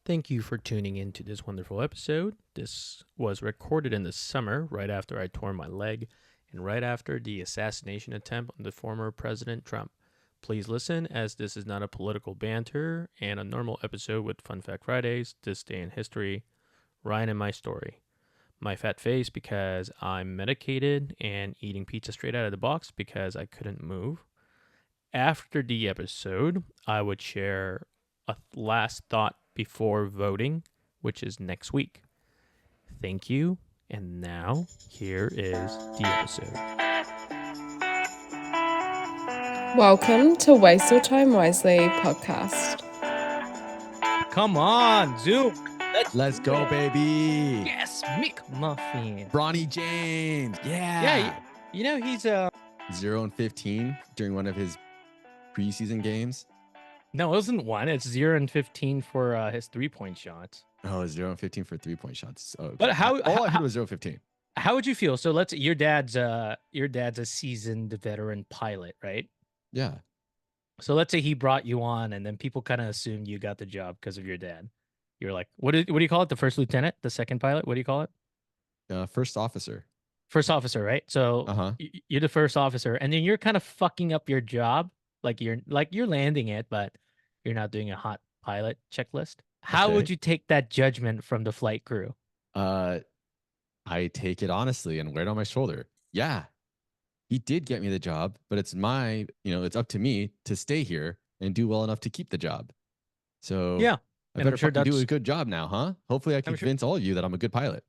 Thank you for tuning in to this wonderful episode. This was recorded in the summer, right after I tore my leg and right after the assassination attempt on the former President Trump. Please listen, as this is not a political banter and a normal episode with Fun Fact Fridays, This Day in History, Ryan and my story. My fat face because I'm medicated and eating pizza straight out of the box because I couldn't move. After the episode, I would share a last thought before voting, which is next week. Thank you. And now, here is the episode. Welcome to Waste Your Time Wisely podcast. Come on, Zoom. Let's go, baby. Yes, McMuffin. Bronny James. Yeah, you know he's 0-15 during one of his preseason games. No, it wasn't one. It's 0-15 for his 3-point shots. Oh, 0-15 for 3-point shots. Oh, okay. But all I heard was 0-15. How would you feel? So your dad's a seasoned veteran pilot, right? Yeah. So let's say he brought you on, and then people kind of assumed you got the job because of your dad. You're like, what do you call it? The first lieutenant, the second pilot? What do you call it? First officer. First officer, right? So you're the first officer, and then you're kind of fucking up your job. You're landing it, but you're not doing a hot pilot checklist. How would you take that judgment from the flight crew? I take it honestly and wear it on my shoulder. Yeah, he did get me the job, but it's it's up to me to stay here and do well enough to keep the job. So yeah, I better do a good job now, huh? Hopefully I can convince all of you that I'm a good pilot.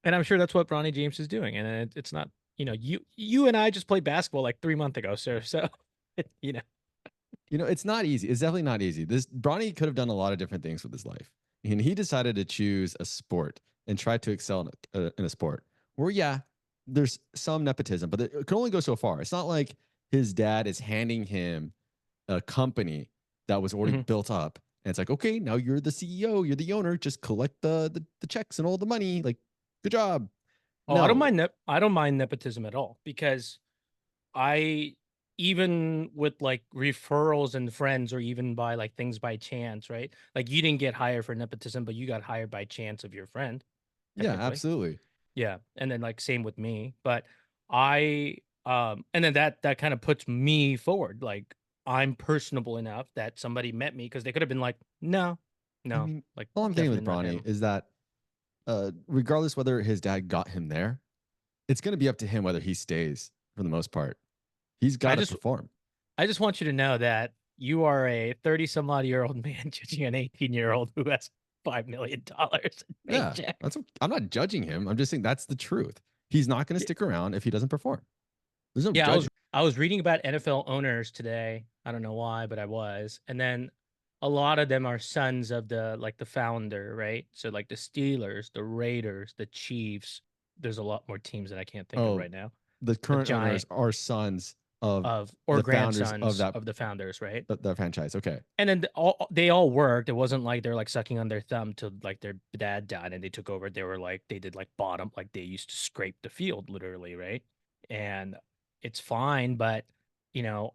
And I'm sure that's what Bronny James is doing. And it's not, you and I just played basketball like 3 months ago, sir. So, it's not easy. It's definitely not easy. Bronny could have done a lot of different things with his life. And he decided to choose a sport and try to excel in a sport where, yeah, there's some nepotism, but it can only go so far. It's not like his dad is handing him a company that was already built up. And it's like, okay, now you're the CEO, you're the owner, just collect the checks and all the money. Like, good job. Oh, no. I don't mind nepotism at all, because even with like referrals and friends, or even by like things by chance, right? Like, you didn't get hired for nepotism, but you got hired by chance of your friend. Yeah, absolutely. Yeah. And then like same with me. But and then that kind of puts me forward. Like, I'm personable enough that somebody met me, because they could have been like, no. I mean, like, all I'm getting with Bronny is that regardless whether his dad got him there, it's going to be up to him whether he stays for the most part. He's got to perform. I just want you to know that you are a 30-some-odd-year-old man judging an 18-year-old who has $5 million. Yeah, I'm not judging him. I'm just saying that's the truth. He's not going to stick around if he doesn't perform. There's no judgment. I was reading about NFL owners today. I don't know why, but I was. And then a lot of them are sons of the founder, right? So like the Steelers, the Raiders, the Chiefs. There's a lot more teams that I can't think of right now. The current owners are sons of or grandsons of the founders, right? The franchise. Okay. And then they all worked. It wasn't like they're like sucking on their thumb till like their dad died and they took over. They were like, they did like bottom, like they used to scrape the field literally, right? And it's fine, but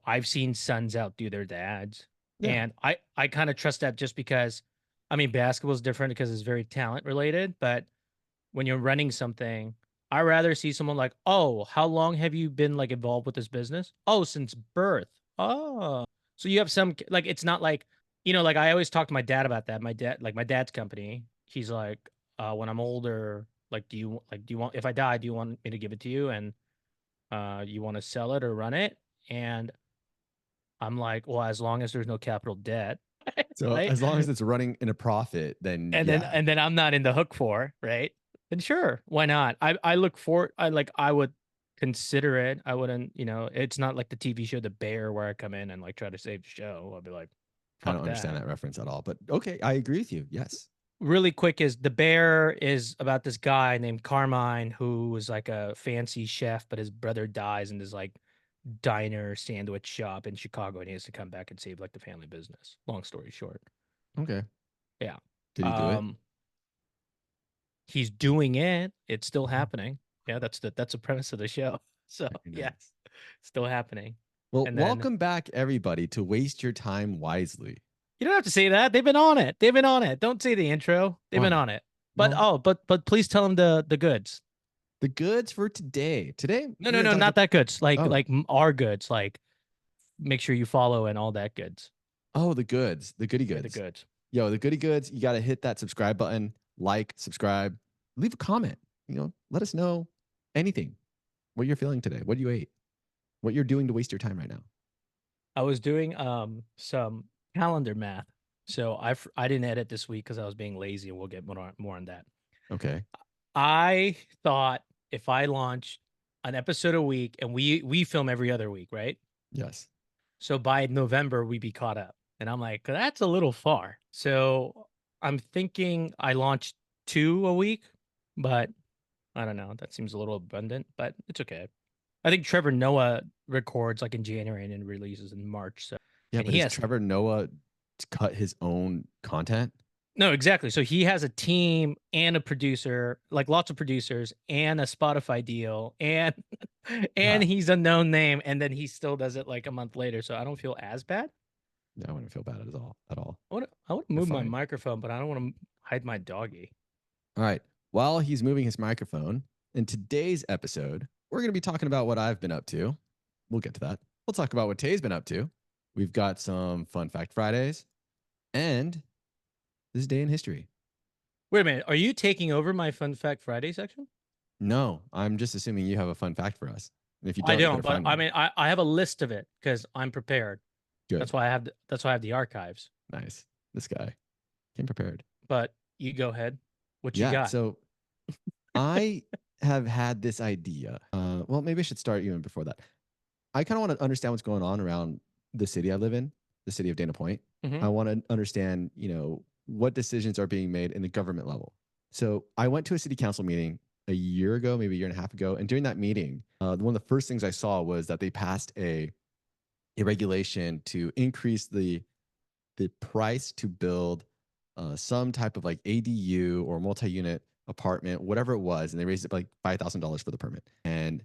I've seen sons outdo their dads. Yeah. And I kind of trust that, just because, I mean, basketball is different because it's very talent related, but when you're running something, I rather see someone like, oh, how long have you been like involved with this business? Oh, since birth. Oh, so you have some, like, it's not like, like I always talk to my dad about that. My dad's company, he's like, when I'm older, like, do you want, if I die, do you want me to give it to you? And you want to sell it or run it? And I'm like, well, as long as there's no capital debt. So right? As long as it's running in a profit, then then I'm not in the hook for, right? Then sure, why not? I look for, I would consider it. I wouldn't, it's not like the TV show The Bear where I come in and like try to save the show. I'll be like, I don't understand that reference at all, but okay, I agree with you. Yes. Really quick, is The Bear is about this guy named Carmine who was like a fancy chef, but his brother dies in this like diner sandwich shop in Chicago, and he has to come back and save like the family business. Long story short. Okay. Yeah. Did he do it? He's doing it. It's still happening. Yeah, that's the premise of the show. So yeah, still happening. Well, welcome back everybody to Waste Your Time Wisely. You don't have to say that. They've been on it. They've been on it. Don't say the intro. They've been Why? on it. But Well, oh, but please tell them the goods. the goods for today. Today No, we're no, gonna no, talk. not that goods. Oh, Our goods. Like make sure you follow and all that goods. oh, the goods, the goody Yeah, the goods. goods. Yo, the goody goods. You got to hit that subscribe button, like, subscribe, leave a comment. Let us know anything. What you're feeling today. What you ate. What you're doing to waste your time right now. I was doing some calendar math. So I didn't edit this week because I was being lazy, and we'll get more on that. Okay. I thought if I launched an episode a week, and we film every other week, right? Yes. So by November we'd be caught up. And I'm like, that's a little far. So I'm thinking I launched 2 a week, but I don't know. That seems a little abundant, but it's okay. I think Trevor Noah records like in January and then releases in March. So Yeah, and but he does has Trevor Noah cut his own content? no, exactly. So he has a team and a producer, like lots of producers and a Spotify deal and and Yeah. he's a known name and then he still does it like a month later. So I don't feel as bad. Yeah, I wouldn't feel bad at all. At all. I want to You're move my fine. microphone, but I don't want to hide my doggy. All right. While he's moving his microphone, in today's episode, we're going to be talking about what I've been up to. We'll get to that. We'll talk about what Tay's been up to. We've got some Fun Fact Fridays and this day in history. Wait a minute. Are you taking over my Fun Fact Friday section? No, I'm just assuming you have a fun fact for us. And if you I don't, you don't, better but find I one. mean, I have a list of it because I'm prepared. Good. That's why I have the archives. Nice. This guy came prepared. But you go ahead. What you Yeah. got? So I have had this idea. Well, maybe I should start even before that. I kind of want to understand what's going on around the city I live in, the city of Dana Point. Mm-hmm. I want to understand, what decisions are being made in the government level. So I went to a city council meeting a year ago, maybe a year and a half ago, and during that meeting, one of the first things I saw was that they passed a regulation to increase the price to build some type of like ADU or multi-unit apartment, whatever it was, and they raised it by like $5,000 for the permit. And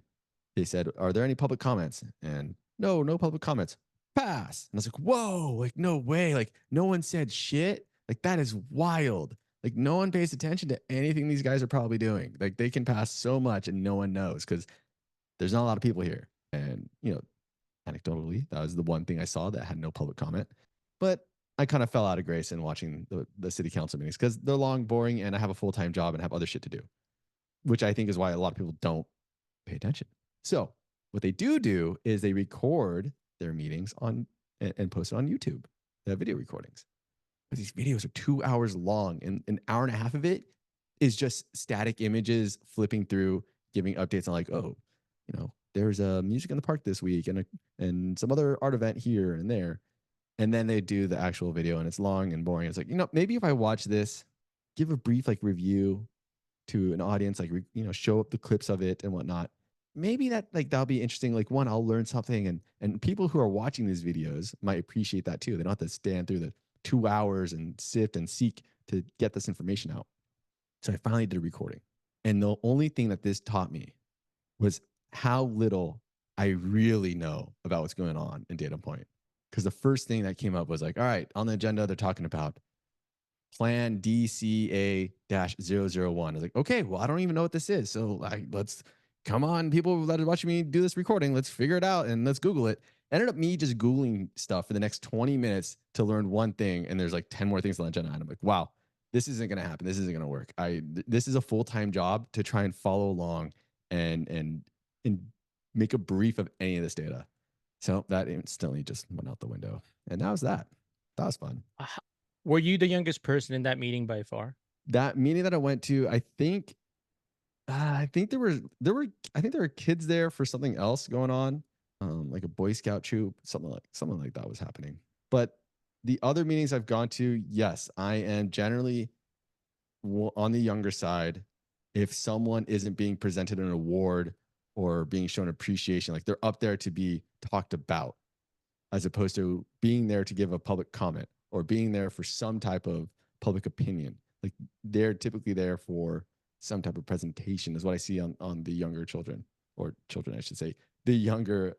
they said, "Are there any public comments?" And no public comments. Pass. And I was like, "Whoa! Like no way! Like no one said shit. Like that is wild. Like no one pays attention to anything these guys are probably doing. Like they can pass so much and no one knows because there's not a lot of people here." And anecdotally, that was the one thing I saw that had no public comment. But I kind of fell out of grace in watching the city council meetings because they're long, boring, and I have a full time job and have other shit to do, which I think is why a lot of people don't pay attention. So what they do is they record their meetings and post it on YouTube. They have video recordings. But these videos are 2 hours long, and an hour and a half of it is just static images flipping through, giving updates on like, oh, there's a music in the park this week and some other art event here and there. And then they do the actual video and it's long and boring. It's like, maybe if I watch this, give a brief like review to an audience, like, show up the clips of it and whatnot. Maybe that'll be interesting. Like one, I'll learn something and people who are watching these videos might appreciate that too. They don't have to stand through the 2 hours and sift and seek to get this information out. So I finally did a recording. And the only thing that this taught me was how little I really know about what's going on in Data Point. Because the first thing that came up was like, all right, on the agenda, they're talking about Plan DCA 001. I was like, okay, well, I don't even know what this is. So let's come on, people that are watching me do this recording. Let's figure it out and let's Google it. Ended up me just Googling stuff for the next 20 minutes to learn one thing. And there's like 10 more things on the agenda. And I'm like, wow, this isn't going to happen. This isn't going to work. This is a full-time job to try and follow along and make a brief of any of this data. So that instantly just went out the window. And that was that. That was fun. Were you the youngest person in that meeting by far? That meeting that I went to, I think there were kids there for something else going on, like a Boy Scout troop, something like that was happening. But the other meetings I've gone to, yes, I am generally on the younger side. If someone isn't being presented an award or being shown appreciation, like they're up there to be talked about, as opposed to being there to give a public comment or being there for some type of public opinion. Like they're typically there for some type of presentation is what I see on the younger children, or children, I should say, the younger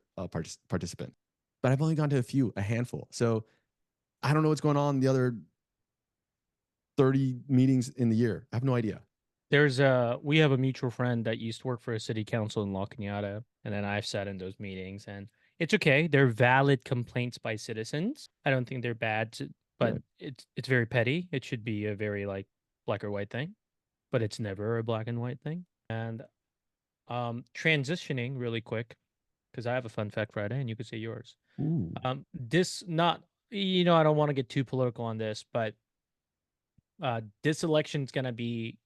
participant. But I've only gone to a handful. So I don't know what's going on the other 30 meetings in the year. I have no idea. We have a mutual friend that used to work for a city council in La Cañada, and then I've sat in those meetings, and it's okay. They're valid complaints by citizens. I don't think they're bad, but Good. it's very petty. It should be a very like black or white thing, but it's never a black and white thing. And transitioning really quick because I have a fun fact Friday, and you could say yours. Ooh. This not I don't want to get too political on this, but this election's gonna be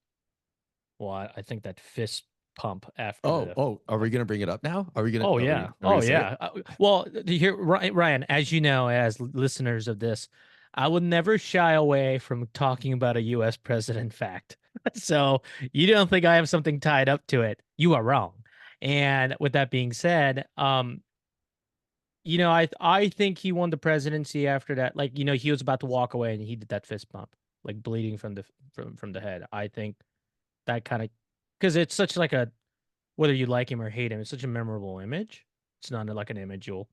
well, I think that fist pump after the Are we gonna bring it up now? Are we gonna? oh Are we? yeah, Are we oh gonna say it? yeah. Well, here, Ryan, as you know, as listeners of this, I would never shy away from talking about a U.S. president fact. So you don't think I have something tied up to it? You are wrong. And with that being said, I think he won the presidency after that. Like, he was about to walk away and he did that fist bump, like bleeding from the head. I think that kind of because it's such like a whether you like him or hate him, it's such a memorable image. It's not like an image you'll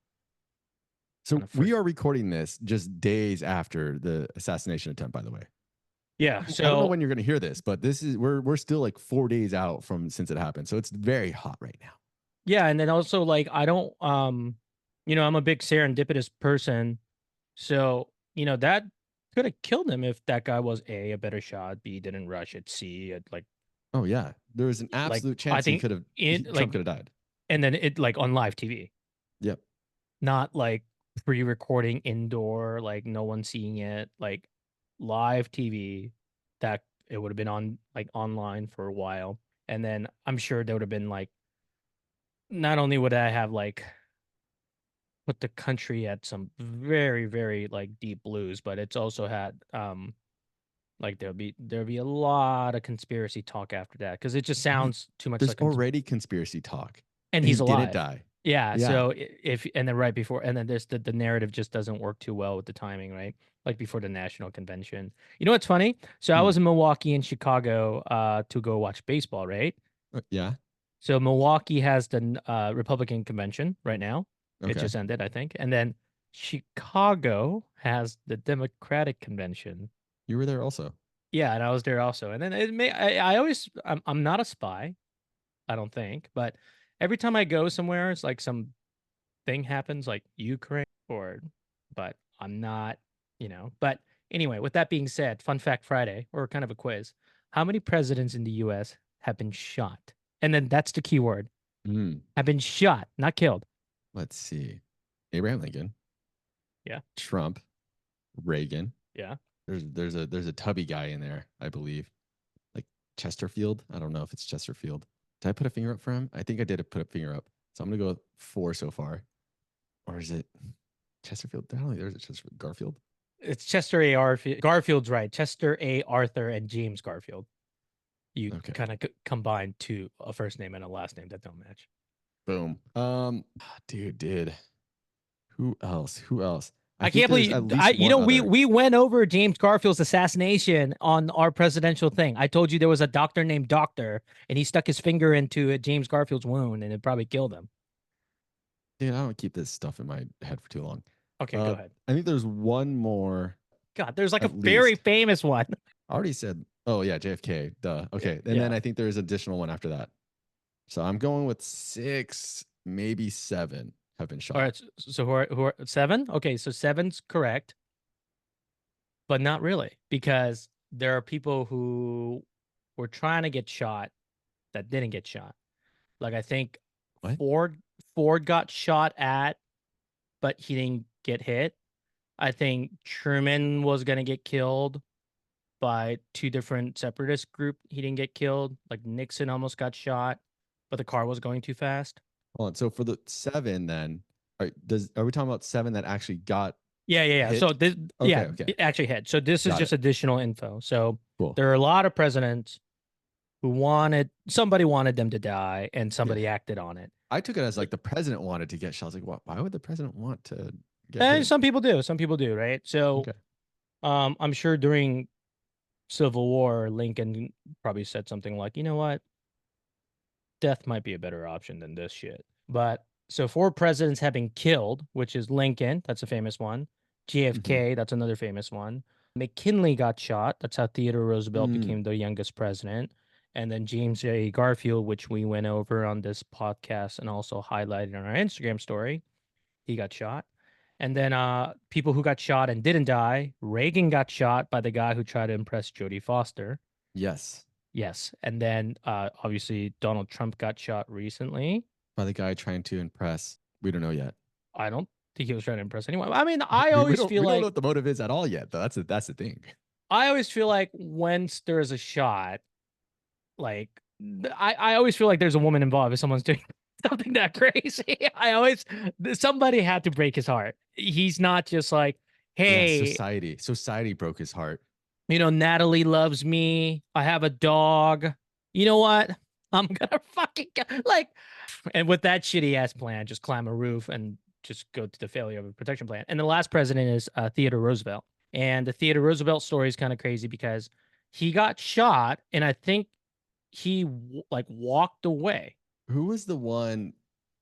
kind So of we are recording this just days after the assassination attempt, by the way. yeah. I don't know So when you're gonna hear this, but this is we're still like 4 days out from since it happened. So it's very hot right now. yeah, and then also like I don't I'm a big serendipitous person, so that could have killed him if that guy was a better shot, B didn't rush it, C like Oh yeah. There was an like absolute I chance think Trump could have died. and then it like on live TV, Yep. not like pre-recording indoor, like no one seeing it, like live TV that it would have been on like online for a while. And then I'm sure there would have been like not only would I have like put the country at some very, very like deep blues, but it's also had like there'll be a lot of conspiracy talk after that because it just Wait, sounds too much there's like already conspiracy talk. and And he he's didn't alive. die. Yeah, Yeah. so if and then right before and then the narrative just doesn't work too well with the timing, right? Like before the national convention. You know what's funny? So I Hmm. was in Milwaukee and Chicago to go watch baseball, right? Yeah. So Milwaukee has the Republican convention right now. It Okay. just ended, I think. And then Chicago has the Democratic convention. You were there also. Yeah, and I was there also. And then I'm not a spy, I don't think, but every time I go somewhere, it's like some thing happens like Ukraine or but I'm not, But anyway, with that being said, fun fact Friday or kind of a quiz. How many presidents in the US have been shot? And then that's the key word. Hmm. Have been shot, not killed. Let's see. Abraham Lincoln, Yeah. Trump, Reagan. Yeah. There's a tubby guy in there, I believe. Like Chesterfield. I don't know if it's Chesterfield. Did I put a finger up for him? I think I did put a finger up. So I'm gonna go with 4 so far. Or is it Chesterfield? I don't think there's a Chesterfield. Garfield. It's Chester A. Arfield. Garfield's right. Chester A. Arthur and James Garfield. You Okay. kind of combine two a first name and a last name that don't match. Boom. Dude. Who else? Who else? I I think can't there's believe at least one we other. we went over James Garfield's assassination on our presidential thing. I told you there was a doctor named Doctor, and he stuck his finger into James Garfield's wound, and it probably killed him. Dude, I don't keep this stuff in my head for too long. Okay, go ahead. I think there's one more God, there's like a at very least. famous one. I already said, oh yeah, JFK. Duh. Okay. And then Yeah. I think there's additional one after that. So I'm going with 6, maybe 7 have been shot. All right. So who are 7? Okay, so 7's correct, but not really because there are people who were trying to get shot that didn't get shot. Like I think What? Ford got shot at, but he didn't get hit. I think Truman was gonna get killed by 2 different separatist group. He didn't get killed. Like Nixon almost got shot, but the car was going too fast. Hold on. So for the 7, then, are we talking about 7 that actually got Yeah. hit? So this, Okay, yeah, okay. it actually hit. So this is Got just it. additional info. So Cool. there are a lot of presidents who somebody wanted them to die, and somebody acted on it. I took it as like the president wanted to get shot. I was like, why would the president want to get And hit? some people do. Some people do, right? So, Okay. I'm sure during Civil War, Lincoln probably said something like, "You know what? Death might be a better option than this shit." But so 4 presidents have been killed, which is Lincoln, that's a famous one. JFK, that's another famous one. McKinley got shot. That's how Theodore Roosevelt Mm, became the youngest president. And then James J. Garfield, which we went over on this podcast and also highlighted on our Instagram story, he got shot. And then people who got shot and didn't die, Reagan got shot by the guy who tried to impress Jodie Foster. yes, Yes. And then obviously Donald Trump got shot recently. by the guy trying to impress. We don't know yet. I don't think he was trying to impress anyone. I mean, I We always don't feel we don't know like what the motive is at all yet, though. That's the thing. when there's a shot, like I always feel like there's a woman involved if someone's doing something that crazy. Somebody had to break his heart. He's not just like, Yeah, hey, society broke his heart. Natalie loves me. I have a dog. You know what? I'm gonna fucking like, and with that shitty ass plan, just climb a roof and just go to the failure of a protection plan. And the last president is Theodore Roosevelt. And the Theodore Roosevelt story is kind of crazy because he got shot, and I think he like walked away. Who was the one?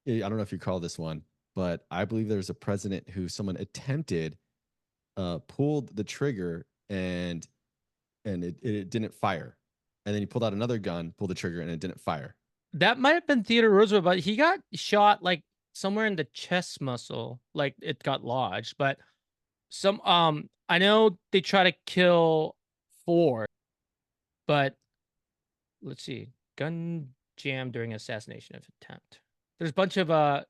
I don't know if you call this one, but I believe there was a president who someone attempted, pulled the trigger, and it didn't fire, and then he pulled out another gun, pulled the trigger, and it didn't fire. That might have been Theodore Roosevelt, but he got shot like somewhere in the chest muscle, like it got lodged. But some I know they try to kill Ford, but let's see, gun jam during assassination attempt. There's a bunch of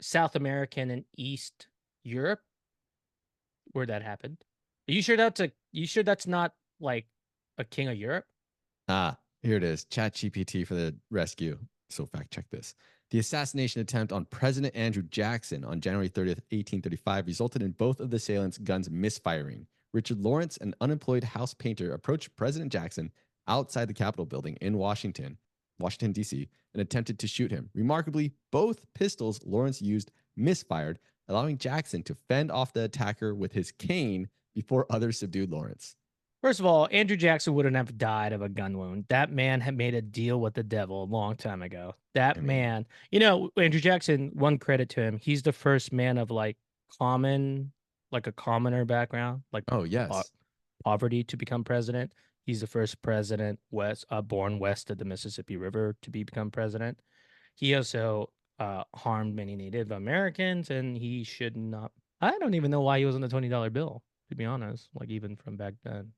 South American and East Europe where that happened. Are you sure that's not like a king of Europe? Ah, here it is. Chat GPT for the rescue. So fact check this. The assassination attempt on President Andrew Jackson on January 30th, 1835 resulted in both of the assailants' guns misfiring. Richard Lawrence, an unemployed house painter, approached President Jackson outside the Capitol building in Washington, D.C., and attempted to shoot him. Remarkably, both pistols Lawrence used misfired, allowing Jackson to fend off the attacker with his cane before others subdued Lawrence. First of all, Andrew Jackson wouldn't have died of a gun wound. That man had made a deal with the devil a long time ago. Man, Andrew Jackson, one credit to him, he's the first man of like a commoner background, like Oh, yes. poverty to become president. He's the first president born west of the Mississippi River to become president. He also harmed many Native Americans, and he should not. I don't even know why he was on the $20 bill, to be honest, like even from back then.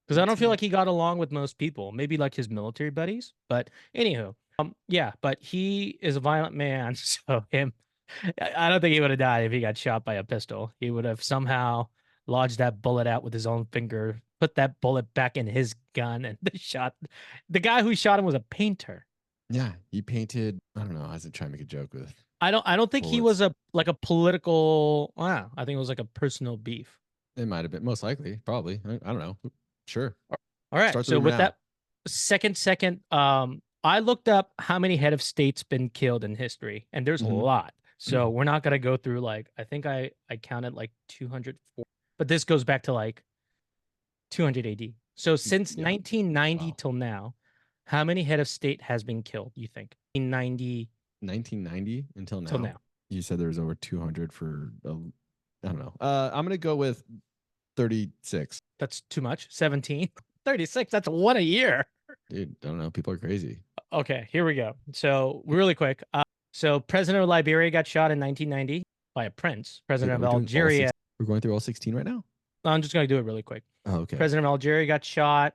Because I don't feel like he got along with most people. Maybe like his military buddies. But anywho, yeah, but he is a violent man. So I don't think he would have died if he got shot by a pistol. He would have somehow lodged that bullet out with his own finger, put that bullet back in his gun, and the guy who shot him was a painter. Yeah, he painted. I don't know. I was trying to make a joke with. I don't think he was a political. I think it was like a personal beef. It might have been, most likely, probably. I don't know. Sure. All right. So with that second, I looked up how many head of states been killed in history, and there's a lot. So we're not gonna go through like I think I counted like 204, but this goes back to like 200 AD. So since 1990 till now, how many head of state has been killed? You think 1990 until now? Till now. You said there was over 200 for. I don't know. I'm gonna go with 36. That's too much. 17, 36. That's one a year. Dude, I don't know. People are crazy. Okay, here we go. So really quick. So President of Liberia got shot in 1990 by a prince. President of Algeria. We're going through all 16 right now? I'm just going to do it really quick. Oh, okay. President of Algeria got shot.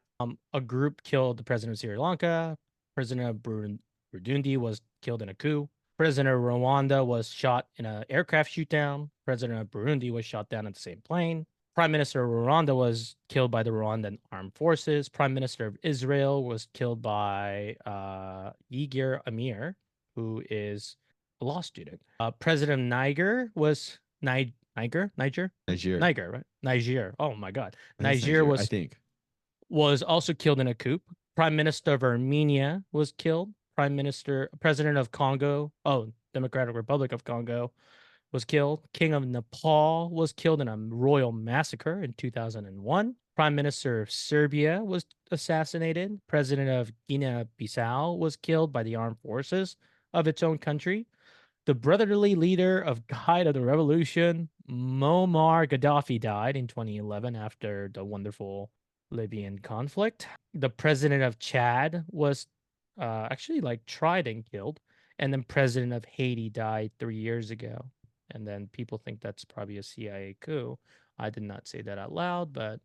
A group killed the president of Sri Lanka. President of Burundi was killed in a coup. President of Rwanda was shot in an aircraft shootdown. President of Burundi was shot down in the same plane. Prime Minister of Rwanda was killed by the Rwandan armed forces. Prime Minister of Israel was killed by Yigal Amir, who is a law student. President of Niger was Niger, right? Niger. Oh my God. Niger was, I think, was also killed in a coup. Prime Minister of Armenia was killed. President of Congo, Democratic Republic of Congo, was killed. King of Nepal was killed in a royal massacre in 2001. Prime Minister of Serbia was assassinated. President of Guinea-Bissau was killed by the armed forces of its own country. The brotherly leader of Guide of the Revolution, Muammar Gaddafi died in 2011 after the wonderful Libyan conflict. The president of Chad was actually like tried and killed. And then president of Haiti died 3 years ago. And then people think that's probably a CIA coup. I did not say that out loud, but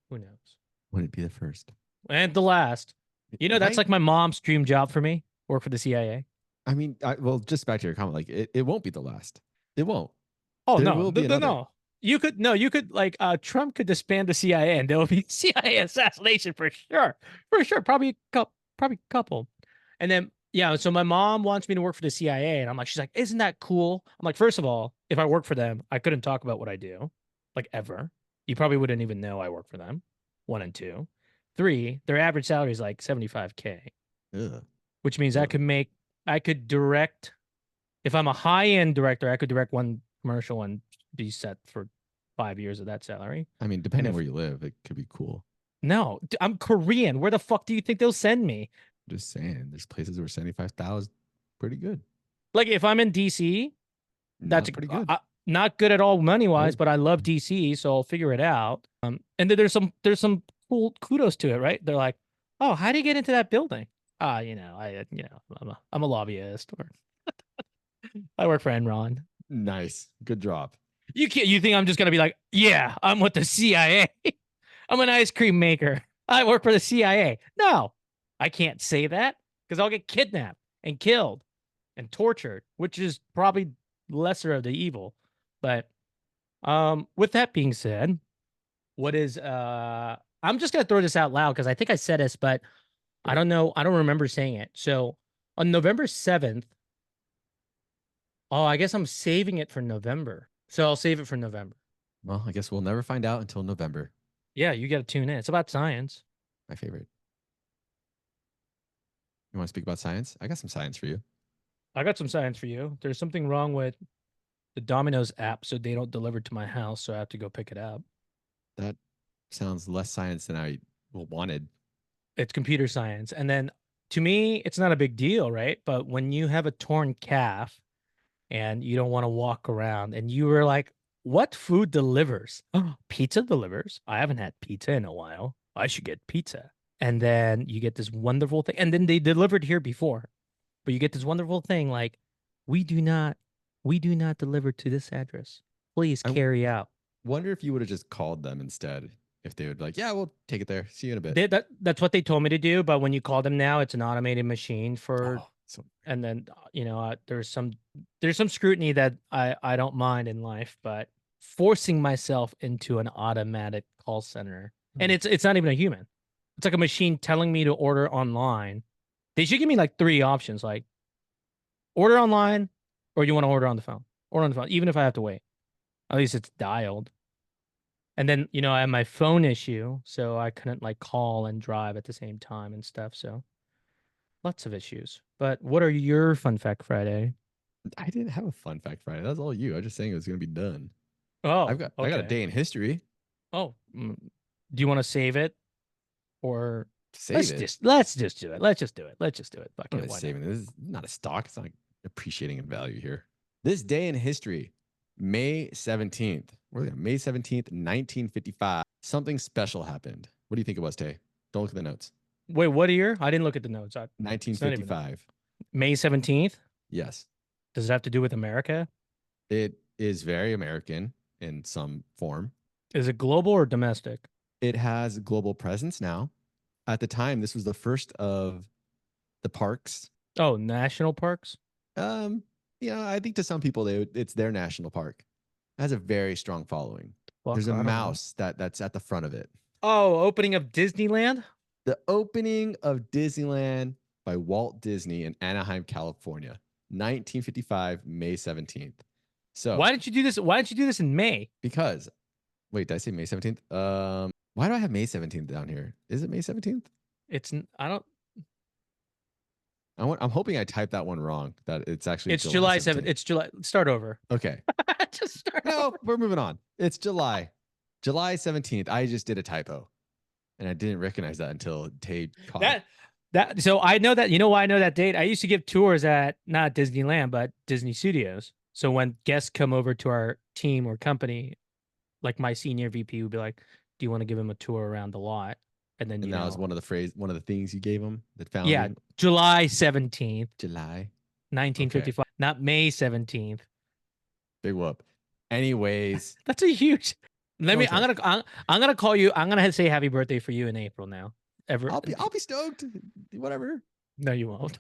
who knows? Would it be the first? And the last. You know, that's Might like my mom's dream job for me. Work for the CIA. I mean, well, just back to your comment, like it won't be the last. It won't. Oh There no, will be no, another. no. You could like Trump could disband the CIA and there will be CIA assassination for sure. For sure. Probably a couple. And then yeah, so my mom wants me to work for the CIA and I'm like, she's like, isn't that cool? I'm like, first of all, if I work for them, I couldn't talk about what I do, like ever. You probably wouldn't even know I work for them. One and two. Three, their average salary is like 75K, Ugh. which means Ugh. I could direct if I'm a high-end director, I could direct one commercial and be set for 5 years of that salary. I mean, And depending if where you live, it could be cool. no, I'm Korean. Where the fuck do you think they'll send me? Just saying, there's places where 75,000 pretty good. Like if I'm in DC, that's Not pretty good. not good at all money wise, Oh. but I love DC, so I'll figure it out. And then there's some cool kudos to it, right? They're like, oh, how do you get into that building? I'm a lobbyist, or I work for Enron. Nice. Good drop. You can't. You think I'm just gonna be like, yeah, I'm with the CIA. I'm an ice cream maker. I work for the CIA. No, I can't say that because I'll get kidnapped and killed and tortured, which is probably lesser of the evil. But with that being said, what is I'm just gonna throw this out loud because I think I said this, but I don't know. I don't remember saying it. So on November 7th, oh, I guess I'm saving it for November. So I'll save it for November. Well, I guess we'll never find out until November. Yeah, you got to tune in. It's about science. My favorite. You want to speak about science? I got some science for you. I got some science for you. There's something wrong with the Domino's app, so they don't deliver to my house, so I have to go pick it up. That sounds less science than I wanted. It's computer science. And then to me, it's not a big deal, right? But when you have a torn calf and you don't want to walk around and you were like, what food delivers? Oh, pizza delivers. I haven't had pizza in a while. I should get pizza. And then you get this wonderful thing. And then they delivered here before. But you get this wonderful thing like, we do not deliver to this address. Please I carry out. wonder if you would have just called them instead. If they would be like, yeah, we'll take it there. See you in a bit. That's what they told me to do. But when you call them now, it's an automated machine for Oh, so and then there's some scrutiny that I don't mind in life, but forcing myself into an automatic call center and it's not even a human. It's like a machine telling me to order online. They should give me like three options, like order online or you want to order on the phone. Order on the phone, even if I have to wait. At least it's dialed. And then, I have my phone issue, so I couldn't like call and drive at the same time and stuff. So lots of issues. But what are your fun fact Friday? I didn't have a fun fact Friday. That's all you. I was just saying it was going to be done. Oh, I got a day in history. Oh, do you want to save it, or Save let's it. just do it. Let's just do it. Fuck I'm it. not Why saving it. This is not a stock. It's not like appreciating in value here. This day in history, May 17th. We're looking at May 17th, 1955. Something special happened. What do you think it was, Tay? Don't look at the notes. Wait, what year? I didn't look at the notes. 1955. May 17th. Yes. Does it have to do with America? It is very American in some form. Is it global or domestic? It has global presence now. At the time, this was the first of the parks. Oh, national parks? I think to some people it's their national park. It has a very strong following. Fuck, There's a I don't know. mouse that's at the front of it. Oh, opening of Disneyland? The opening of Disneyland by Walt Disney in Anaheim, California, 1955, May 17th. So Why didn't you do this? Why didn't you do this in May? because wait, did I say May 17th? Why do I have May 17th down here? Is it May 17th? I don't. I'm hoping I typed that one wrong. That it's actually It's July 7th. 17th. It's July. Start over. Okay. Just start No, over. we're moving on. It's July 17th. I just did a typo, and I didn't recognize that until Tay caught it. So I know that. You know why I know that date? I used to give tours at not Disneyland but Disney Studios. So when guests come over to our team or company, like my senior VP would be like, "Do you want to give him a tour around the lot?" And then And that was one of the things you gave him, the yeah, founding July 17th, July. Okay, 1955, not May 17th. big whoop. Anyways, That's a huge. Let no me. chance. I'm gonna call you. I'm gonna say happy birthday for you in April now. Ever? I'll be stoked. Whatever. No, you won't.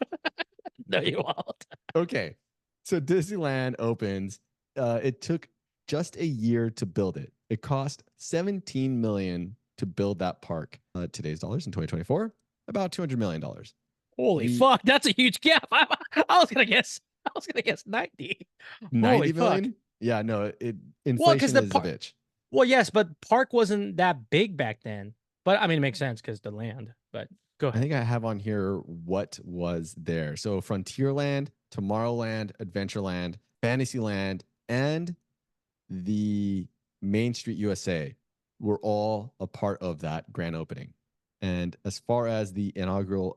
No, you won't. Okay. So Disneyland opens. It took just a year to build it. It cost 17 million to build that park. Today's dollars in 2024, about 200 million dollars. Holy The fuck, that's a huge gap. I was gonna guess. I was gonna guess 90. Holy 90 fuck. million? Yeah, no, Well, because inflation the is a park. bitch. Well, yes, but park wasn't that big back then. But I mean, it makes sense because the land. But go I ahead. think I have on here what was there. So Frontierland, Tomorrowland, Adventureland, Fantasyland, and the Main Street USA were all a part of that grand opening. And as far as the inaugural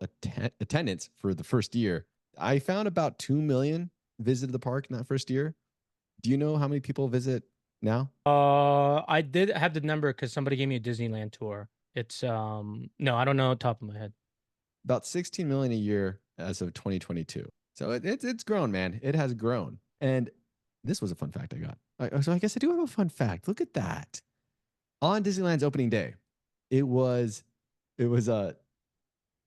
attendance for the first year, I found about 2 million visited the park in that first year. Do you know how many people visit now? I did have the number because somebody gave me a Disneyland tour. It's no, I don't know top of my head. About 16 million a year as of 2022. So it's grown, man. It has grown. And this was a fun fact I got. So I guess I do have a fun fact. Look at that. On Disneyland's opening day, it was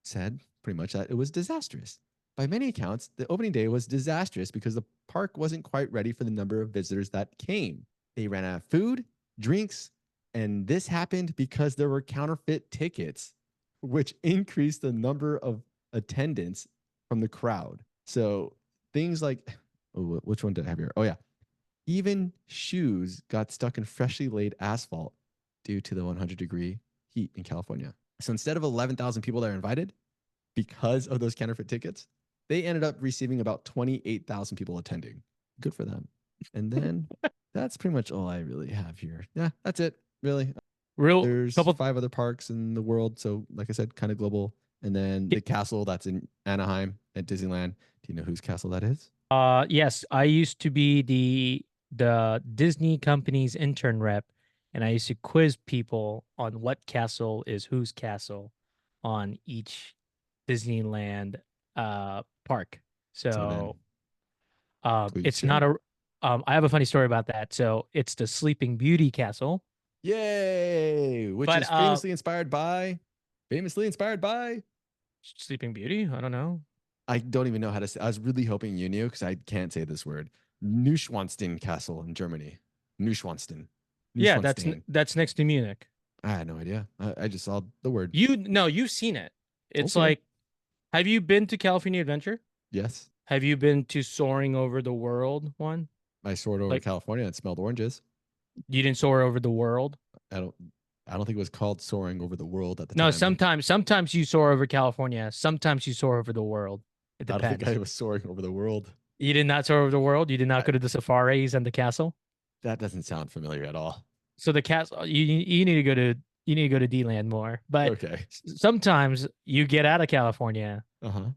said pretty much that it was disastrous. By many accounts, the opening day was disastrous because the park wasn't quite ready for the number of visitors that came. They ran out of food, drinks, and this happened because there were counterfeit tickets, which increased the number of attendance from the crowd. So things like, oh, which one did I have here? Oh, yeah. Even shoes got stuck in freshly laid asphalt due to the 100-degree heat in California. So instead of 11,000 people that are invited, because of those counterfeit tickets, they ended up receiving about 28,000 people attending. Good for them. And then that's pretty much all I really have here. Yeah, that's it, really. Real There's couple. 5 other parks in the world. So, like I said, kind of global. And then the castle that's in Anaheim at Disneyland. Do you know whose castle that is? Yes, I used to be the Disney company's intern rep, and I used to quiz people on what castle is whose castle on each Disneyland park. So then, So please it's not share. a I have a funny story about that. So it's the Sleeping Beauty castle. Yay! Which But is famously inspired by Sleeping Beauty, I don't know. I don't even know how to say. I was really hoping you knew because I can't say this word. Neuschwanstein Castle in Germany. Neuschwanstein. Yeah, Neuschwanstein. that's next to Munich. I had no idea. I just saw the word. You've seen it. It's Okay. like, have you been to California Adventure? Yes. Have you been to Soaring Over the World one? I soared over Like California and smelled oranges. you didn't soar over the world? I don't I don't think it was called soaring over the world at the No, time. sometimes you soar over California, sometimes you soar over the world. It I don't think depends. I was soaring over the world. You did not soar over the world. You did not I, go to the safaris and the castle. that doesn't sound familiar at all. So the castle, you need to go to D-Land more. But Okay. sometimes you get out of California, Uh-huh.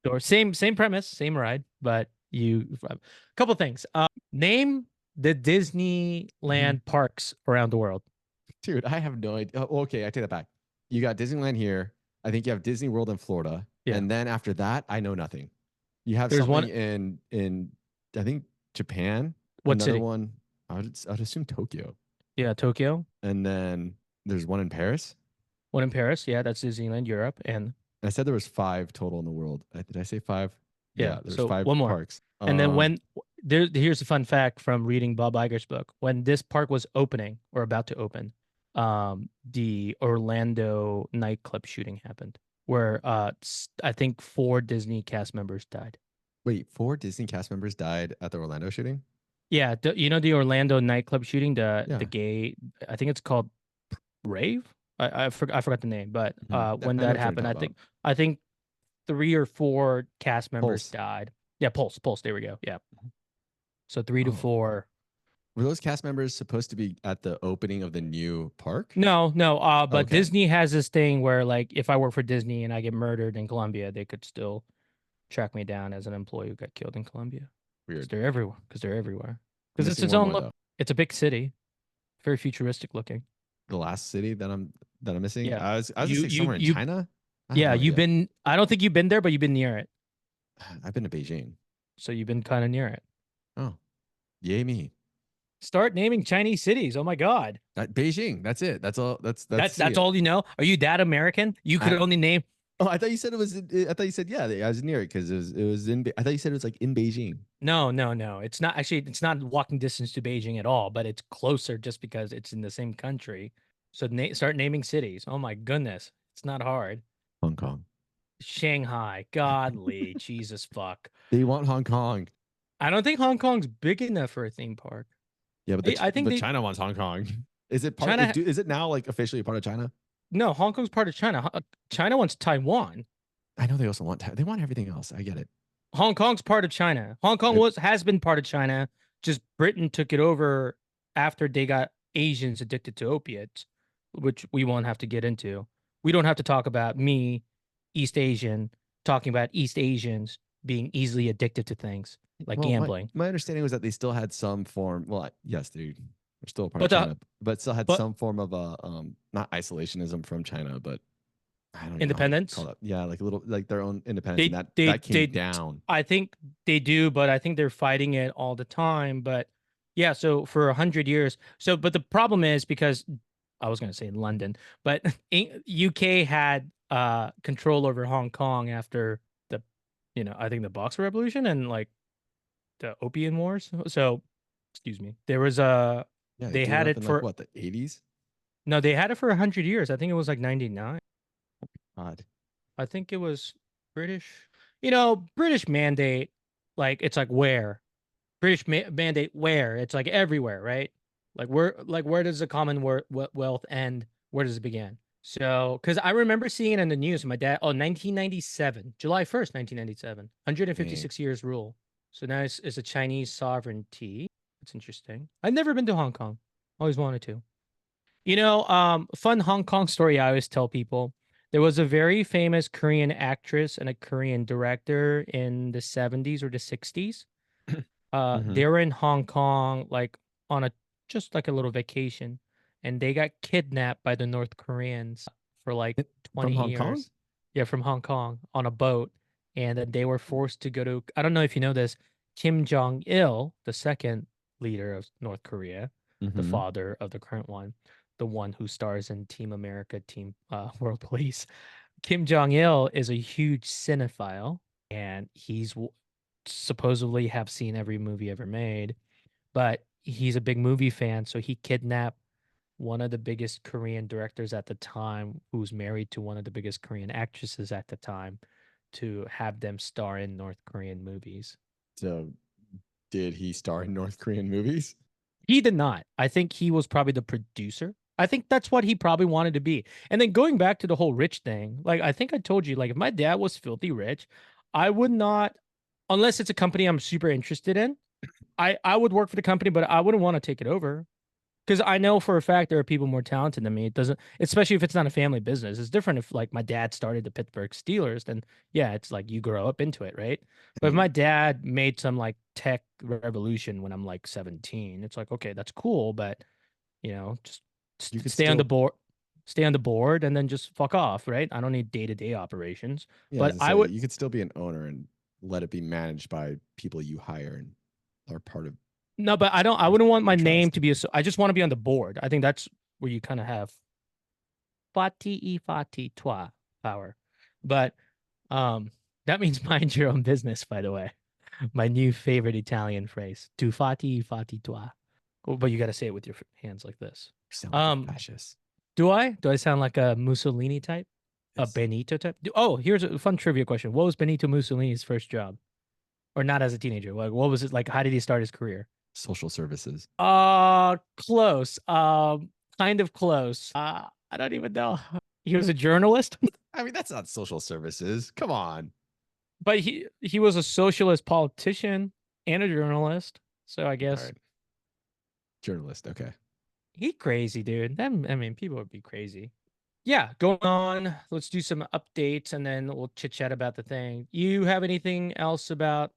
or same premise, same ride, but a couple things. Name the Disneyland parks around the world. Dude, I have no idea. Oh, okay, I take that back. You got Disneyland here. I think you have Disney World in Florida. Yeah. And then after that, I know nothing. You have There's something one. in I think Japan. What Another city? one. I'd assume Tokyo. Yeah, Tokyo. And then there's one in Paris. One in Paris. Yeah, that's Disneyland Europe. And I said there was 5 total in the world. Did I say 5? yeah, There's so 5 one more. parks. And then here's a fun fact from reading Bob Iger's book. When this park was opening or about to open, the Orlando nightclub shooting happened, where I think 4 Disney cast members died. Wait, 4 Disney cast members died at the Orlando shooting? Yeah, you know the Orlando nightclub shooting, the Yeah. gay, I think it's called Rave. I forgot the name, but Mhm. I when know that what you're happened, talking about. I think 3 or 4 cast members Pulse. died. Yeah, Pulse. There we go. Yeah. So 3 to Oh. 4. Were those cast members supposed to be at the opening of the new park? No. But Okay. Disney has this thing where, like, if I work for Disney and I get murdered in Colombia, they could still track me down as an employee who got killed in Colombia. Because Weird. they're everywhere. Because it's Missing its one own. more though. It's a big city, very futuristic looking. The last city that I'm missing. Yeah. I was gonna say somewhere in China. I have Yeah, no you've idea. been, I don't think you've been there, but you've been near it. I've been to Beijing. So you've been kind of near it. Oh, yay me. Start naming Chinese cities. Oh my God. Beijing. That's it. That's all. That's the That's city. all you know? Are you that American? You could I, only name. oh, I thought you said it was. I thought you said yeah. I was near it because it was in. I thought you said it was like in Beijing. No, no, no. It's not actually, it's not walking distance to Beijing at all, but it's closer just because it's in the same country. So start naming cities. Oh my goodness. It's not hard. Hong Kong. Shanghai. Godly. Jesus fuck. They want Hong Kong. I don't think Hong Kong's big enough for a theme park. Yeah, but I think but they China wants Hong Kong. Is it part? China Is it now like officially a part of China? no, Hong Kong's part of China. China wants Taiwan. I know they also want. They want everything else. I get it. Hong Kong's part of China. Hong Kong It- has been part of China. Just Britain took it over after they got Asians addicted to opiates, which we won't have to get into. We don't have to talk about me, East Asian, talking about East Asians being easily addicted to things like well, gambling. my understanding was that they still had some form. Well, yes, they're still a part of But China, but still had but some form of not isolationism from China, but I don't even know how to independence, call that. Yeah, like a little like their own independence, and they that came they down. I think they do, but I think they're fighting it all the time. But yeah, so for 100 years, so but the problem is because I was going to say in London, but UK had control over Hong Kong after the, I think the Boxer Revolution and like the Opium Wars. So, excuse me, there was a Yeah, they they blew it had up it in like for what, the 80s? no, they had it for 100 years. I think it was like 99. God. I think it was British. British mandate, like it's like where British mandate where it's like everywhere, right? Where does the Commonwealth end? Where does it begin? So, because I remember seeing it in the news, my dad, 1997, July 1st, 1997, Dang. 156 years rule. So now it's a Chinese sovereignty. It's interesting. I've never been to Hong Kong. Always wanted to. Fun Hong Kong story I always tell people. There was a very famous Korean actress and a Korean director in the 70s or the 60s. Hmm. They were in Hong Kong, like on a just like a little vacation, and they got kidnapped by the North Koreans for like From 20 Hong Kong? years. Yeah, from Hong Kong on a boat. And then they were forced to go to, I don't know if you know this, Kim Jong-il, the second leader of North Korea, the Hmm. father of the current one, the one who stars in Team America, Team World Police. Kim Jong-il is a huge cinephile, and he's supposedly have seen every movie ever made, but he's a big movie fan, so he kidnapped one of the biggest Korean directors at the time, who's married to one of the biggest Korean actresses at the time, to have them star in North Korean movies. So did he star in North Korean movies? He did not. I think he was probably the producer. I think that's what he probably wanted to be. And then going back to the whole rich thing, like I think I told you, like if my dad was filthy rich, I would not, unless it's a company I'm super interested in, I would work for the company, but I wouldn't want to take it over. Because I know for a fact there are people more talented than me. It doesn't, especially if it's not a family business. It's different if like my dad started the Pittsburgh Steelers, then yeah, it's like you grow up into it, right? I But if mean, my dad made some like tech revolution when I'm like 17, it's like, okay, that's cool, but just you could stay on the still, board, stay on the board and then just fuck off, right? I don't need day-to-day operations. yeah, But as I I say, would you could still be an owner and let it be managed by people you hire and are part of no, but I your, wouldn't want your my name trust. to be I just want to be on the board. I think that's where you kind of have fati toi power. But that means mind your own business, by the way. My new favorite Italian phrase. Tu fati toi. Oh, but you got to say it with your hands like this. You sound like a Um, fascist. do I? Do I sound like a Mussolini type? A Yes. Benito type? Oh, here's a fun trivia question. What was Benito Mussolini's first job? Or not as a teenager? Like, what was it like? How did he start his career? Social services. Close. Kind of close. I don't even know. He was a journalist, I mean, that's not social services. Come on. but he was a socialist politician and a journalist. So I All guess right. Journalist. Okay. he crazy, dude. I mean, people would be crazy. Yeah, going on. Let's do some updates and then we'll chit chat about the thing. You have anything else about?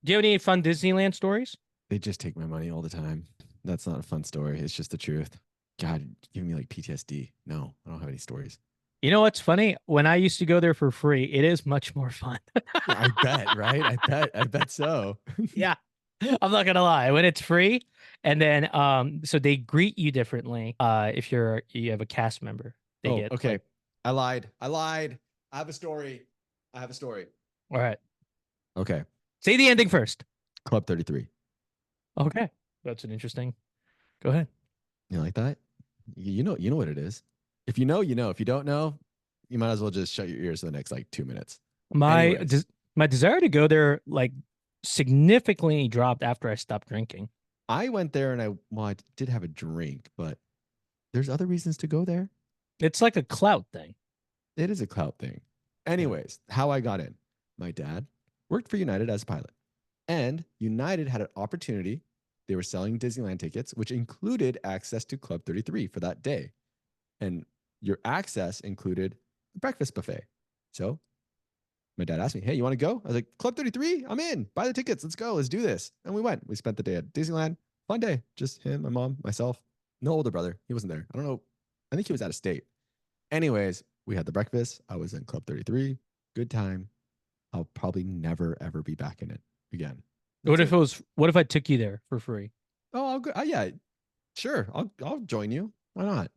Do you have any fun Disneyland stories? They just take my money all the time. That's not a fun story. It's just the truth. God, give me like PTSD. No, I don't have any stories. You know what's funny? When I used to go there for free, it is much more fun. Yeah, I bet, right? I bet so. Yeah. I'm not gonna lie. When it's free, and then so they greet you differently if you have a cast member. They Oh, get okay. like, I lied. I lied. I have a story. I have a story. all right, Okay. say the ending first. Club 33. Okay. That's an interesting. Go ahead. You like that? You know what it is. If you know, you know. If you don't know, you might as well just shut your ears for the next like 2 minutes. My Anyways, des my desire to go there like significantly dropped after I stopped drinking. I went there and I did have a drink, but there's other reasons to go there. It's like a clout thing. It is a clout thing. Yeah. Anyways, how I got in. My dad worked for United as a pilot, and United had an opportunity. They were selling Disneyland tickets, which included access to Club 33 for that day. And your access included a breakfast buffet. So my dad asked me, "Hey, you want to go?" I was like, "Club 33, I'm in. Buy the tickets. Let's go. Let's do this." And we went. We spent the day at Disneyland. Fun day. Just him, my mom, myself. No older brother. He wasn't there. I don't know. I think he was out of state. Anyways, we had the breakfast. I was in Club 33. Good time. I'll probably never ever be back in it again. What That's if it. it was? What if I took you there for free? Oh, I'll go. Yeah, sure. I'll join you. Why not?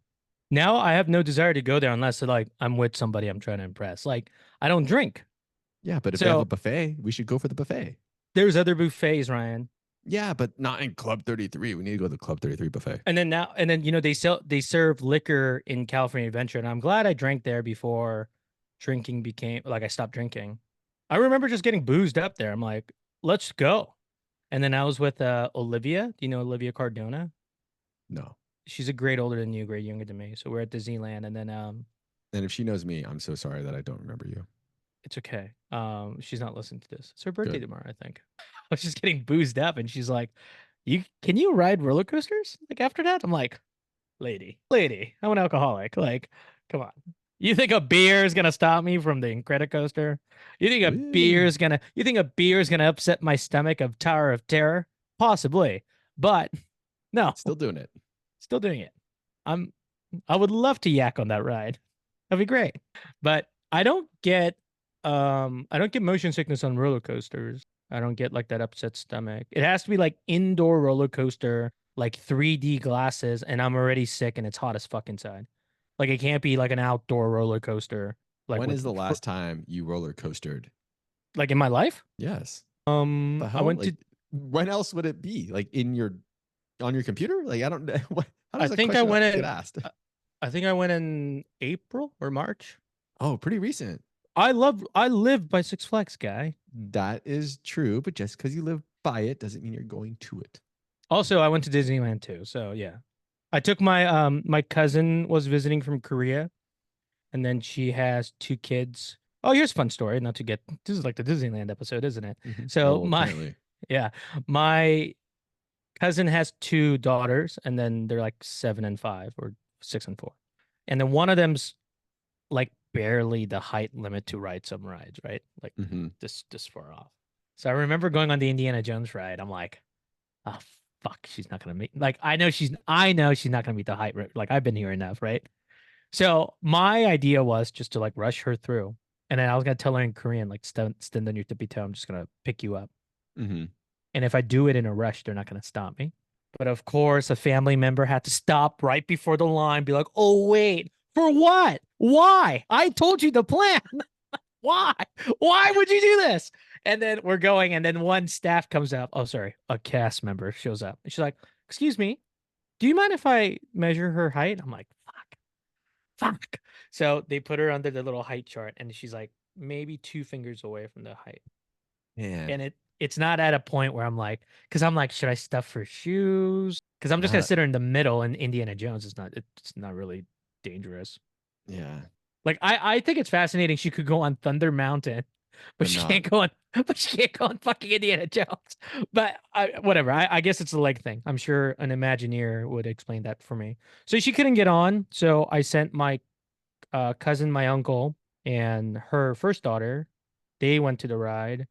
Now I have no desire to go there unless like I'm with somebody I'm trying to impress. Like I don't drink, Yeah, but if they have a so buffet, we should go for the buffet. there's other buffets, Ryan. Yeah, but not in Club 33. We need to go to the Club 33 buffet. And then they serve liquor in California Adventure, and I'm glad I drank there before drinking became like I stopped drinking. I remember just getting boozed up there. I'm like, let's go. And then I was with Olivia. Do you know Olivia Cardona? No. She's a grade older than you, a grade younger than me. So we're at Disneyland, and then And if she knows me, I'm so sorry that I don't remember you. it's okay. She's not listening to this. It's her birthday Good. tomorrow, I think. I was just getting boozed up, and she's like, "You can you ride roller coasters?" Like after that, I'm like, lady, I'm an alcoholic. Like, come on. You think a beer is gonna stop me from the Incredicoaster? Woo. You think a beer is gonna upset my stomach of Tower of Terror? Possibly, but no, Still doing it. still doing it. I'm. I would love to yak on that ride. That'd be great. But I don't get motion sickness on roller coasters. I don't get like that upset stomach. It has to be like indoor roller coaster, like 3D glasses, and I'm already sick and it's hot as fuck inside. Like it can't be like an outdoor roller coaster, like When is the last time you roller coastered? like in my life. Yes. The I hell? went Like, to when else would it be? Like in your on your computer? Like I don't know. How I does that think I question went get in asked? I think I went in April or March. Oh, pretty recent. I live by Six Flags, guy. That is true, but just because you live by it doesn't mean you're going to it. Also, I went to Disneyland too. So yeah. I took my cousin was visiting from Korea, and then she has two kids. Oh, here's a fun story. Not to get this is like the Disneyland episode, isn't it? So Oh, my apparently. yeah, my cousin has two daughters, and then they're like 7 and 5 or 6 and 4. And then one of them's like barely the height limit to ride some rides, right? Like Hmm. this far off. So I remember going on the Indiana Jones ride. I'm like, oh fuck, she's not gonna meet. Like I know she's not gonna meet the height. Like I've been here enough, right? So my idea was just to like rush her through, and then I was gonna tell her in Korean, like stand on your tippy toe. I'm just gonna pick you up, Hmm. and if I do it in a rush, they're not gonna stop me. But of course, a family member had to stop right before the line, be like, "Oh wait, for what? Why? I told you the plan. Why? Why would you do this?" And then we're going, and then one staff comes up. Oh, sorry, a cast member shows up, and she's like, "Excuse me, do you mind if I measure her height?" I'm like, fuck. So they put her under the little height chart, and she's like maybe 2 fingers away from the height. Man, And it's not at a point where I'm like, because I'm like, should I stuff her shoes? Because I'm just gonna that, sit her in the middle, and Indiana Jones is not. It's not really dangerous. yeah, Like I think it's fascinating. She could go on Thunder Mountain, but but she not. can't go on. But she can't go on fucking Indiana Jones. But whatever. I guess it's a leg thing. I'm sure an Imagineer would explain that for me. So she couldn't get on. So I sent my cousin, my uncle, and her first daughter. They went to the ride,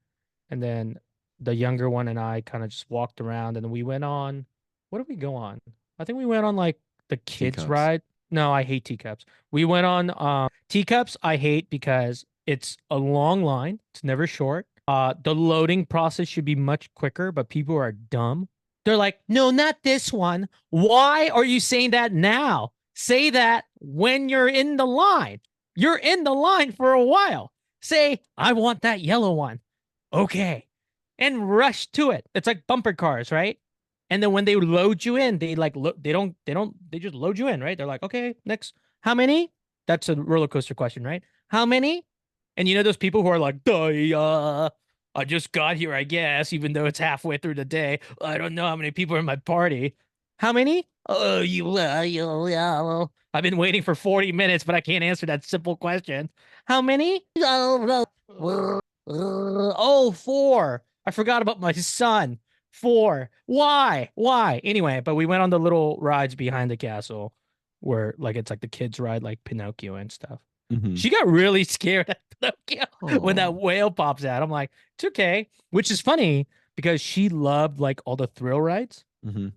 and then the younger one and I kind of just walked around, and we went on. what did we go on? I think we went on like the kids Teacups. ride. No, I hate teacups. We went on teacups. I hate because it's a long line. It's never short. The loading process should be much quicker, but people are dumb. They're like, no, not this one. Why are you saying that now? Say that when you're in the line. You're in the line for a while. Say, I want that yellow one. Okay. And rush to it. It's like bumper cars, right? And then when they load you in, they like they just load you in, right? They're like, okay, next. How many? That's a roller coaster question, right? How many? And you know those people who are like, I just got here, I guess, even though it's halfway through the day. I don't know how many people are in my party. How many? Oh, I've been waiting for 40 minutes, but I can't answer that simple question. How many? Oh, four. I forgot about my son. Four. Why? Why? Anyway, but we went on the little rides behind the castle where like it's like the kids ride like Pinocchio and stuff. Mm-hmm. She got really scared at Pinocchio when that Aw. whale pops out. I'm like, it's okay. Which is funny because she loved like all the thrill rides, Mm-hmm.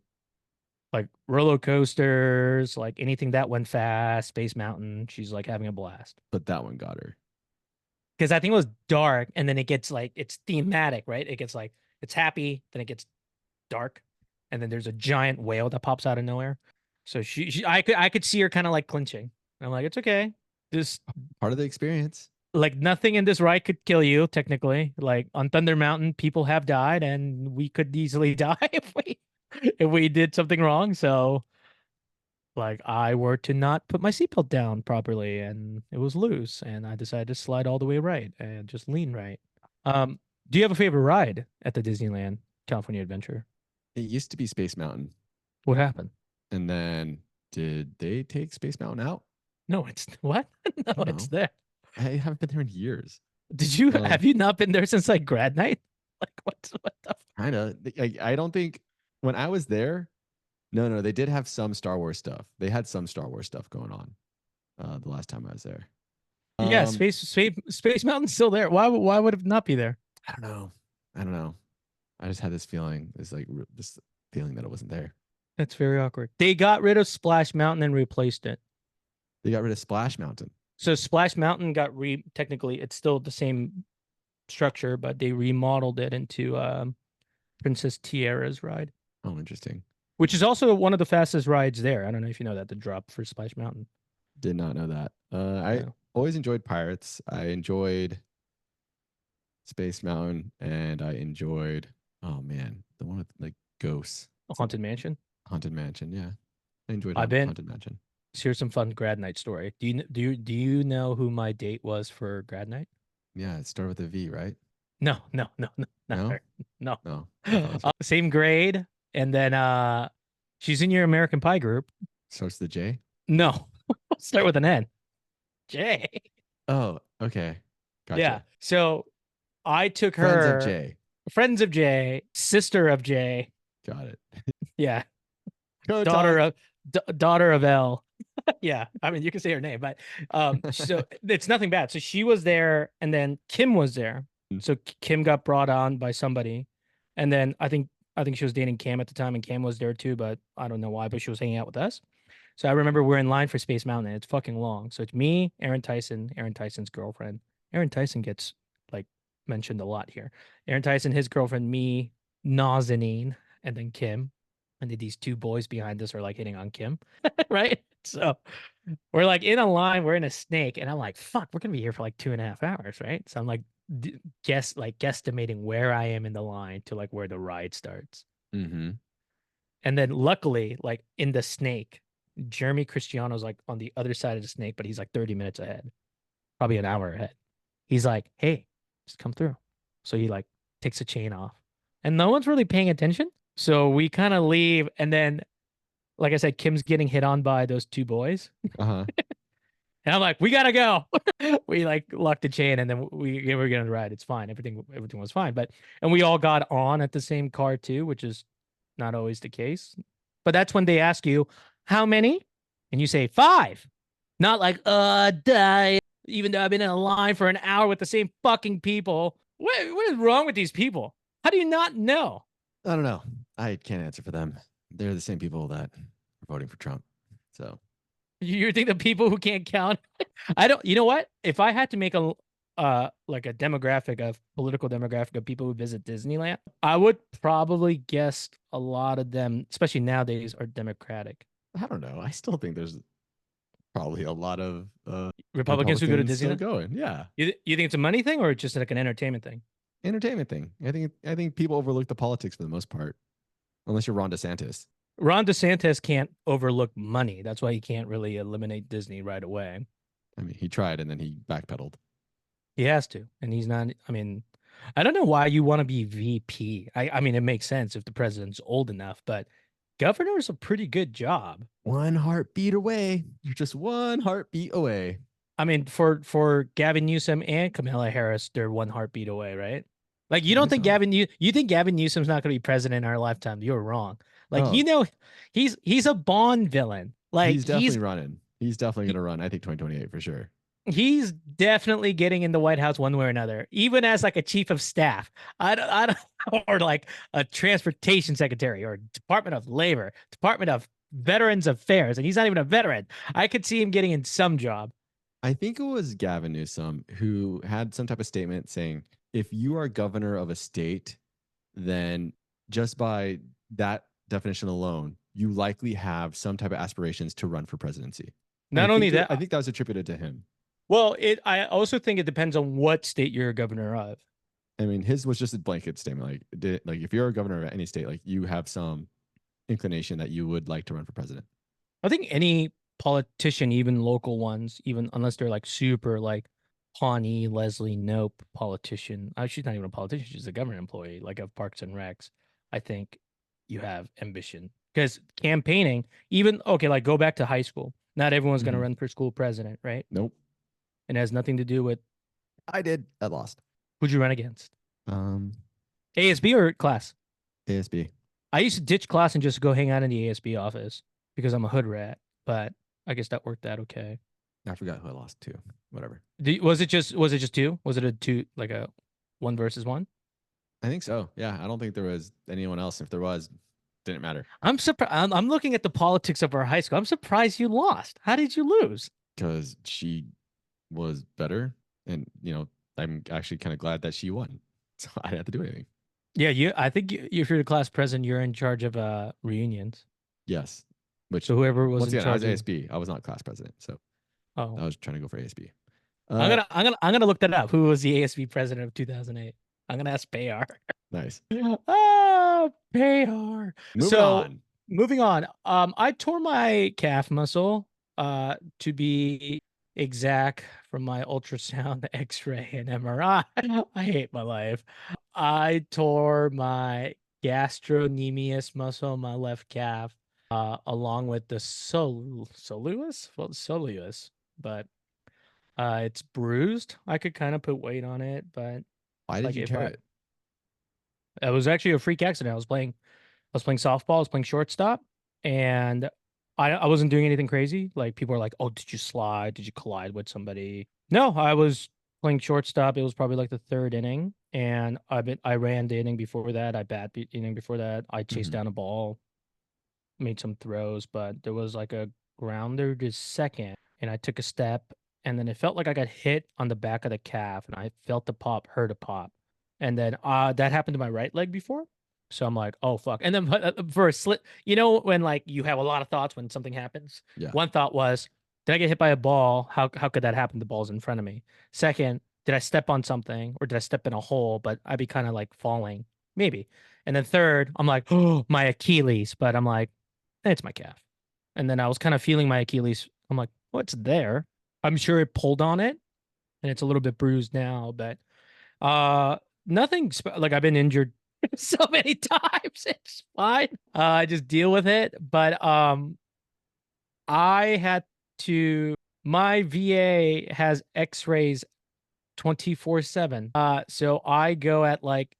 like roller coasters, like anything that went fast, Space Mountain. She's like having a blast. But that one got her. Because I think it was dark and then it gets like it's thematic, right? It gets like it's happy, then it gets dark, and then there's a giant whale that pops out of nowhere. So I could see her kind of like clinching. And I'm like, it's okay. This Part of the experience. like nothing in this ride could kill you technically. Like on Thunder Mountain, people have died, and we could easily die if we did something wrong. So like I were to not put my seatbelt down properly and it was loose and I decided to slide all the way right and just lean right. Um, do you have a favorite ride at the Disneyland California Adventure? It used to be Space Mountain. What happened? And then did they take Space Mountain out? No, it's what? I No, don't it's know. there. I haven't been there in years. Did you Um, have you not been there since like grad night? Like what the kind of. I don't think when I was there, no, they did have some Star Wars stuff. They had some Star Wars stuff going on the last time I was there. Yeah, Um, Space Mountain's still there. Why would it not be there? I don't know. I don't know. I just had this feeling, this feeling that it wasn't there. That's very awkward. They got rid of Splash Mountain and replaced it. They got rid of Splash Mountain. So Splash Mountain got technically it's still the same structure, but they remodeled it into Princess Tiara's ride, Oh, interesting. which is also one of the fastest rides there. I don't know if you know that, the drop for Splash Mountain. Did not know that. I Yeah. always enjoyed Pirates. I enjoyed Space Mountain, and I enjoyed, oh man, the one with like ghosts. Haunted Mansion. Haunted Mansion. Yeah, I enjoyed I've been. Haunted Mansion. Here's some fun grad night story. Do you know who my date was for grad night? Yeah, it started with a V, right? No, no, no, no, not No, her. No. no. I thought it was Same grade, and then she's in your American Pie group. starts with the J. No, start with an N. J. Oh, okay, gotcha. Yeah. So I took Friends her. of J. Friends of J, sister of J. Got it. Yeah, Go daughter Todd. of daughter of L. Yeah, I mean you can say her name, but so it's nothing bad. So she was there, and then Kim was there. So Kim got brought on by somebody, and then I think she was dating Cam at the time, and Cam was there too, but I don't know why. But she was hanging out with us. So I remember we're in line for Space Mountain. And it's fucking long. So it's me, Aaron Tyson, Aaron Tyson's girlfriend. Aaron Tyson gets like mentioned a lot here. Aaron Tyson, his girlfriend, me, Nazanin, and then Kim. And then these two boys behind us are like hitting on Kim, right? So we're like in a line, we're in a snake, and I'm like, fuck, we're gonna be here for like 2.5 hours, right? So I'm like guesstimating where I am in the line to like where the ride starts. Mm-hmm. And then luckily, like in the snake, Jeremy Cristiano's like on the other side of the snake, but he's like 30 minutes ahead, probably an hour ahead. He's like, hey, just come through. So he like takes a chain off. And no one's really paying attention. So we kind of leave. And then, like I said, Kim's getting hit on by those two boys. Uh-huh. And I'm like, we gotta go. We like locked the chain and then we're gonna ride. It's fine. Everything was fine. And we all got on at the same car too, which is not always the case. But that's when they ask you, how many? And you say 5. Not like, die. Even though I've been in a line for an hour with the same fucking people. What is wrong with these people? How do you not know? I don't know. I can't answer for them. They're the same people that are voting for Trump. So You think the people who can't count? I don't. You know what? If I had to make a like a demographic of political demographic of people who visit Disneyland, I would probably guess a lot of them, especially nowadays, are Democratic. I don't know. I still think there's probably a lot of Republicans who go to Republicans still Disneyland. going. Yeah, You think it's a money thing or just like an entertainment thing? entertainment thing. I think people overlook the politics for the most part, unless you're Ron DeSantis. Ron DeSantis can't overlook money. That's why he can't really eliminate Disney right away. I mean, he tried and then he backpedaled. He has to, and he's not. I mean, I don't know why you want to be VP. I mean, it makes sense if the president's old enough, but governor's a pretty good job. One heartbeat away. You're just one heartbeat away. I mean, for Gavin Newsom and Kamala Harris, they're one heartbeat away, right? Like, you I don't think think so. you think Gavin Newsom's not going to be president in our lifetime? You're wrong. Like, Oh, he's a Bond villain. Like, he's definitely running. He's definitely going he, to run. I think 2028 for sure. he's definitely getting in the White House one way or another, even as like a chief of staff. I don't, or like a transportation secretary or Department of Labor, Department of Veterans Affairs, and he's not even a veteran. I could see him getting in some job. I think it was Gavin Newsom who had some type of statement saying, if you are governor of a state, then just by that definition alone, you likely have some type of aspirations to run for presidency. And Not only I that, think that was attributed to him. well, I also think it depends on what state you're a governor of. I mean, his was just a blanket statement. Like if you're a governor of any state, like you have some inclination that you would like to run for president. I think any politician, even local ones, even unless they're like super like Pawnee, Leslie Nope politician. She's not even a politician, she's a government employee, like of Parks and Recs. I think you have ambition. Because campaigning, even okay, like go back to high school. Not everyone's gonna Mhm. run for school president, right? Nope. And it has nothing to do with I did. I lost. who'd you run against. Um, ASB or class? ASB. I used to ditch class and just go hang out in the ASB office because I'm a hood rat, but I guess that worked out okay. I forgot who I lost to. Whatever. Was it just two? Was it a two like a one versus one? I think so. Yeah. I don't think there was anyone else. If there was, didn't matter I'm surprised. I'm looking at the politics of our high school. I'm surprised you lost. How did you lose? because she was better. And, I'm actually kind of glad that she won. So I didn't have to do anything. Yeah, I think if you're the class president, you're in charge of reunions. Yes. Which, So whoever was once in again, I was charge of, ASB. I was not class president. So I oh, was trying to go for ASB. I'm gonna look that up. Who was the ASB president of 2008? I'm gonna ask Bayar. Nice. Ah, Bayar. Moving So on. moving on. I tore my calf muscle. To be exact, from my ultrasound, X-ray, and MRI. I hate my life. I tore my gastrocnemius muscle in my left calf, along with the soleus, well, soleus, but it's bruised. I could kind of put weight on it, but Why did like you if tear it? it was actually a freak accident. I was playing softball, I was playing shortstop, and I wasn't doing anything crazy. Like people are like, "Oh, did you slide? Did you collide with somebody?" No, I was playing shortstop. It was probably like the third inning, and I ran the inning before that. I bat the inning before that. I chased Mhm. down a ball, made some throws, but there was like a grounder to second, and I took a step, and then it felt like I got hit on the back of the calf, and I felt the pop, heard a pop, and then that happened to my right leg before, so I'm like, oh fuck, and then for a slit, when like you have a lot of thoughts when something happens. Yeah. One thought was, did I get hit by a ball? How could that happen? The ball's in front of me. Second, did I step on something or did I step in a hole? But I'd be kind of like falling, maybe. And then third, I'm like, oh, my Achilles, but I'm like, it's my calf. And then I was kind of feeling my Achilles. I'm like, what's there? I'm sure it pulled on it and it's a little bit bruised now, but uh nothing like I've been injured so many times. It's fine. I just deal with it. But I had to my VA has x-rays 24/7. So I go at like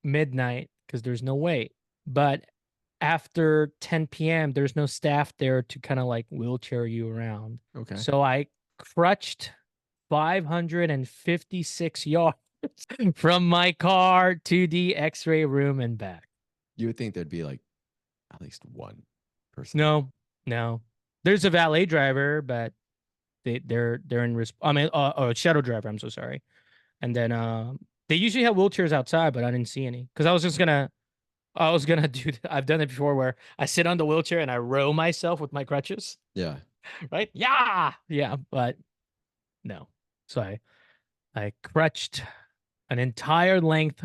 midnight because there's no wait. But after 10 p.m., there's no staff there to kind of like wheelchair you around. Okay. So I crutched 556 yards from my car to the x-ray room and back. You would think there'd be like at least one person. No. There's a valet driver, but they're in I mean, shadow driver. I'm so sorry. And then they usually have wheelchairs outside, but I didn't see any because I was gonna I've done it before where I sit on the wheelchair and I row myself with my crutches, Yeah. right? Yeah, but no. So I crutched an entire length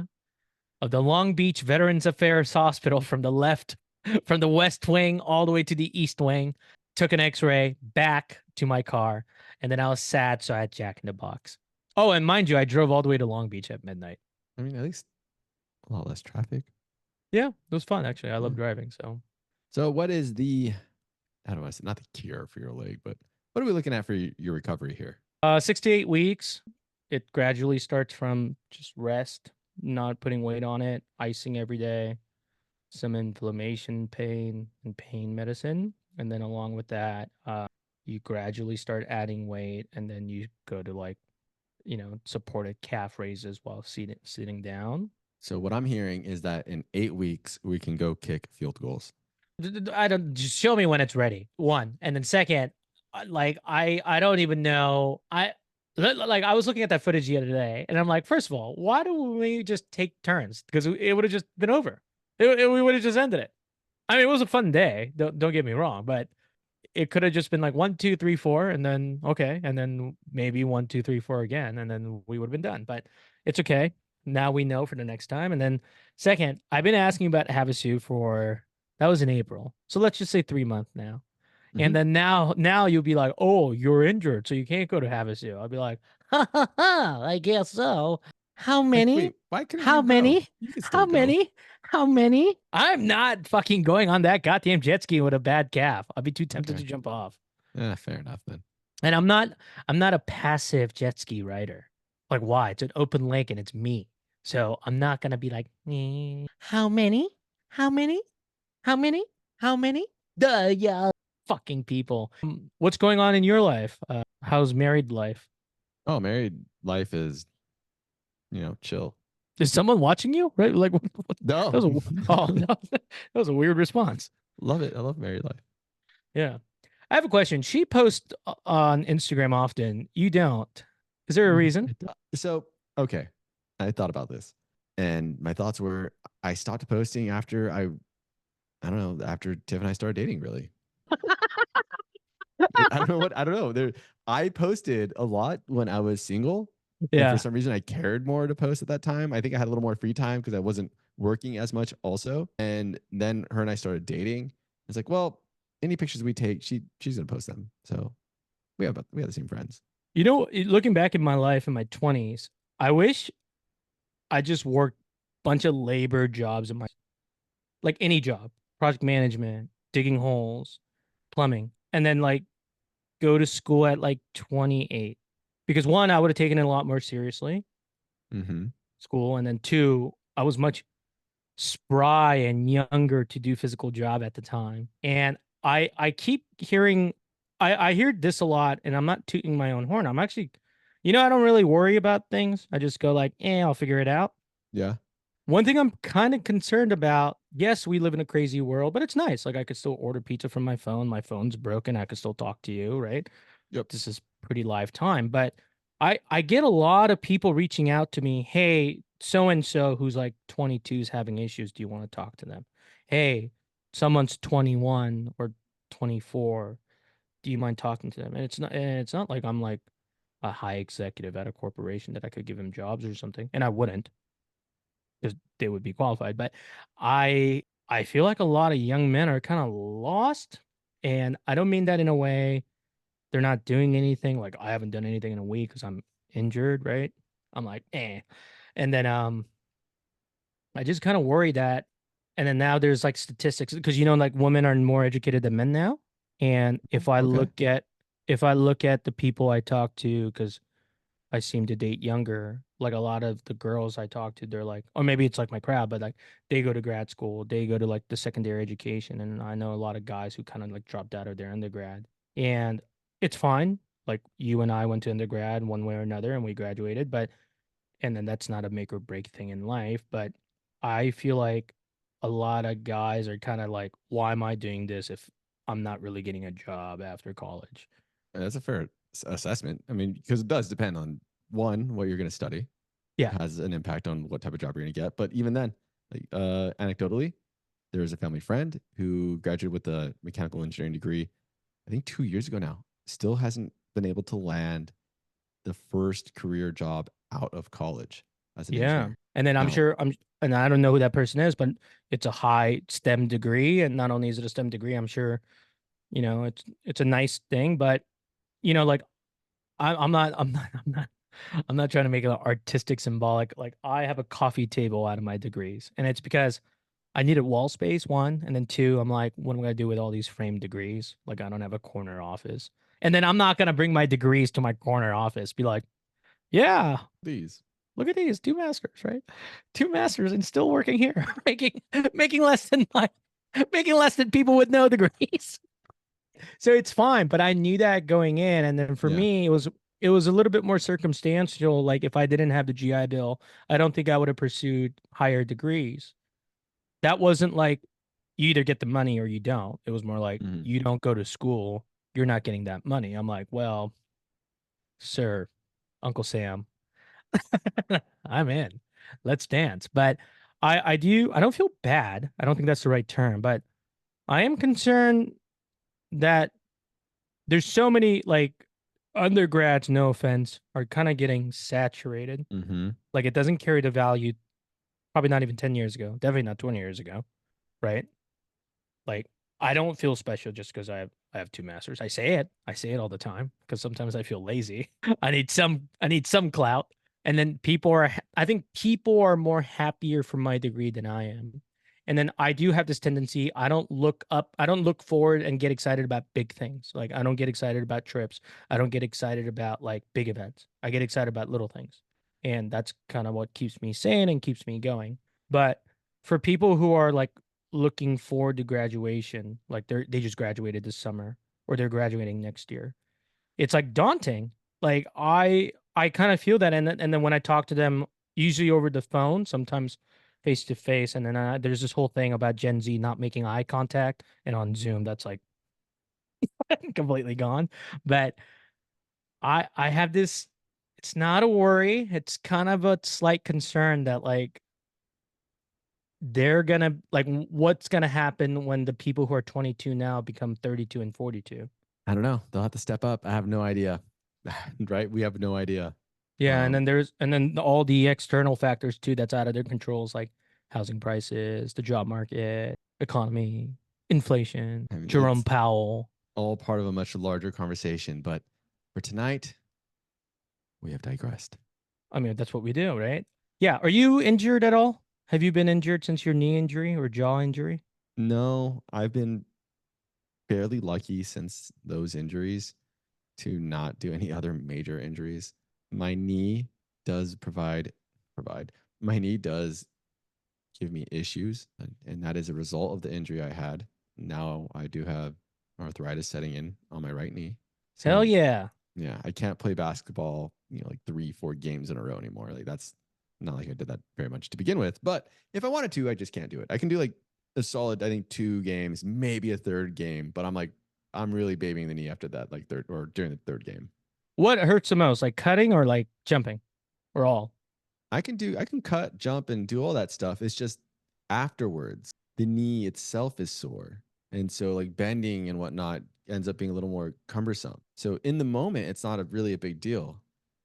of the Long Beach Veterans Affairs Hospital from the from the west wing all the way to the east wing. Took an X-ray back to my car, and then I was sad, so I had Jack in the Box. Oh, and mind you, I drove all the way to Long Beach at midnight. I mean, at least a lot less traffic. Yeah, it was fun actually. I Yeah. love driving, so. So what is the, how do I say, not the cure for your leg, but what are we looking at for your recovery here? 6 to 8 weeks. It gradually starts from just rest, not putting weight on it, icing every day, some inflammation pain and pain medicine. And then along with that, you gradually start adding weight, and then you go to like, supported calf raises while sitting down. So what I'm hearing is that in 8 weeks, we can go kick field goals. I don't just show me when it's ready. One, and then second, like I don't even know. I was looking at that footage the other day, and I'm like, first of all, why do we just take turns? Because it would have just been over. We would have just ended it. I mean, it was a fun day. Don't get me wrong, but it could have just been like 1, 2, 3, 4, and then okay, and then maybe 1, 2, 3, 4 again, and then we would have been done. But it's okay. Now we know for the next time. And then second, I've been asking about Havasu for that was in April, so let's just say 3 months now. And then now you'll be like, oh, you're injured, so you can't go to Havasu. I'll be like, ha ha ha, I guess so. How Like, many? wait, why couldn't How you go? many? You can still How go. many? How many? I'm not fucking going on that goddamn jet ski with a bad calf. I'll be too tempted Okay. to jump off. Yeah, fair enough then. And I'm not a passive jet ski rider. Like why? It's an open lake and it's me. So I'm not gonna be like, how many? How many? How many? How many? Duh, yeah, fucking people. What's going on in your life? How's married life? Oh, married life is, chill. Is someone watching you? Right? Like No. that was no, that was a weird response. Love it. I love married life. Yeah. I have a question. She posts on Instagram often. You don't. Is there a reason? So, okay. I thought about this, and my thoughts were I stopped posting after I don't know, after Tiff and I started dating, really. I don't know what, I don't know. I posted a lot when I was single. And for some reason, I cared more to post at that time. I think I had a little more free time because I wasn't working as much also. And then her and I started dating. It's like, well, any pictures we take, she's gonna post them. So we have the same friends. Looking back in my life in my 20s, I wish I just worked a bunch of labor jobs like any job, project management, digging holes, plumbing, and then like go to school at like 28. Because one, I would have taken it a lot more seriously, school, and then two, I was much spry and younger to do physical job at the time. And I keep hearing I hear this a lot, and I'm not tooting my own horn. I'm actually, I don't really worry about things. I just go like, I'll figure it out. Yeah. One thing I'm kind of concerned about, yes, we live in a crazy world, but it's nice. Like I could still order pizza from my phone. My phone's broken. I could still talk to you, right? Yep. This is pretty live time. But I get a lot of people reaching out to me, hey, so and so who's like 22 is having issues. Do you want to talk to them? Hey, someone's 21 or 24. Do you mind talking to them? And it's not like I'm like a high executive at a corporation that I could give them jobs or something. And I wouldn't, because they would be qualified. But I feel like a lot of young men are kind of lost. And I don't mean that in a way they're not doing anything. Like I haven't done anything in a week because I'm injured, right? I'm like, eh. And then I just kind of worry that. And then now there's like statistics because like women are more educated than men now. And Okay. if I look at the people I talk to, because I seem to date younger, like a lot of the girls I talk to, they're like, or maybe it's like my crowd, but like they go to grad school, they go to like the secondary education. And I know a lot of guys who kind of like dropped out of their undergrad. And it's fine. Like you and I went to undergrad one way or another and we graduated, and then that's not a make or break thing in life. But I feel like a lot of guys are kind of like, why am I doing this if I'm not really getting a job after college? That's a fair assessment. I mean, because it does depend on one, what you're going to study Yeah. has an impact on what type of job you're going to get. But even then, like anecdotally, there was a family friend who graduated with a mechanical engineering degree, I think 2 years ago now, still hasn't been able to land the first career job out of college as an Yeah. engineer. And then Now, and I don't know who that person is, but it's a high STEM degree. And not only is it a STEM degree, I'm sure, it's a nice thing, but like I'm not trying to make it artistic symbolic. Like I have a coffee table out of my degrees. And it's because I needed wall space, one, and then two, I'm like, what am I gonna do with all these framed degrees? Like I don't have a corner office. And then I'm not gonna bring my degrees to my corner office, be like, yeah, these. look at these, two masters, right? Two masters and still working here, making less than making less than people with no degrees. So it's fine, but I knew that going in, and then for Yeah. me, it was a little bit more circumstantial. Like if I didn't have the GI Bill, I don't think I would have pursued higher degrees. That wasn't like you either get the money or you don't. It was more like Mhm. you don't go to school, you're not getting that money. I'm like, well, sir, Uncle Sam, I'm in. Let's dance. But I don't feel bad. I don't think that's the right term, but I am concerned that there's so many like undergrads, no offense, are kind of getting saturated. Mhm. Like it doesn't carry the value, probably not even 10 years ago, definitely not 20 years ago, right? Like I don't feel special just because I have two masters. I say it. I say it all the time because sometimes I feel lazy. I need some clout. And then I think people are more happier for my degree than I am. And then I do have this tendency, I don't look forward and get excited about big things. Like I don't get excited about trips. I don't get excited about like big events. I get excited about little things. And that's kind of what keeps me sane and keeps me going. But for people who are like looking forward to graduation, like they just graduated this summer or they're graduating next year. It's like daunting. Like I kind of feel that, and then when I talk to them, usually over the phone, sometimes face to face, and then there's this whole thing about Gen Z not making eye contact, and on Zoom, that's like completely gone. But I have this. It's not a worry. It's kind of a slight concern that like they're gonna like what's gonna happen when the people who are 22 now become 32 and 42. I don't know. They'll have to step up. I have no idea. Right? We have no idea. Yeah, and Um, then all the external factors too that's out of their controls, like housing prices, the job market, economy, inflation, I mean, Jerome it's Powell. all part of a much larger conversation. But for tonight, we have digressed. I mean, that's what we do, right? Yeah. Are you injured at all? Have you been injured since your knee injury or jaw injury? No, I've been fairly lucky since those injuries to not do any other major injuries. My knee does provide. My knee does give me issues, and that is a result of the injury I had. Now I do have arthritis setting in on my right knee. Hell So yeah. yeah, I can't play basketball, like 3, 4 games in a row anymore. Like that's not like I did that very much to begin with. But if I wanted to, I just can't do it. I can do like a solid, I think 2 games, maybe a third game, but I'm really babying the knee after that, like third or during the third game. What hurts the most, like cutting or like jumping or all? I can cut, jump, and do all that stuff. It's just afterwards, the knee itself is sore. And so like bending and whatnot ends up being a little more cumbersome. So in the moment, it's not really a big deal.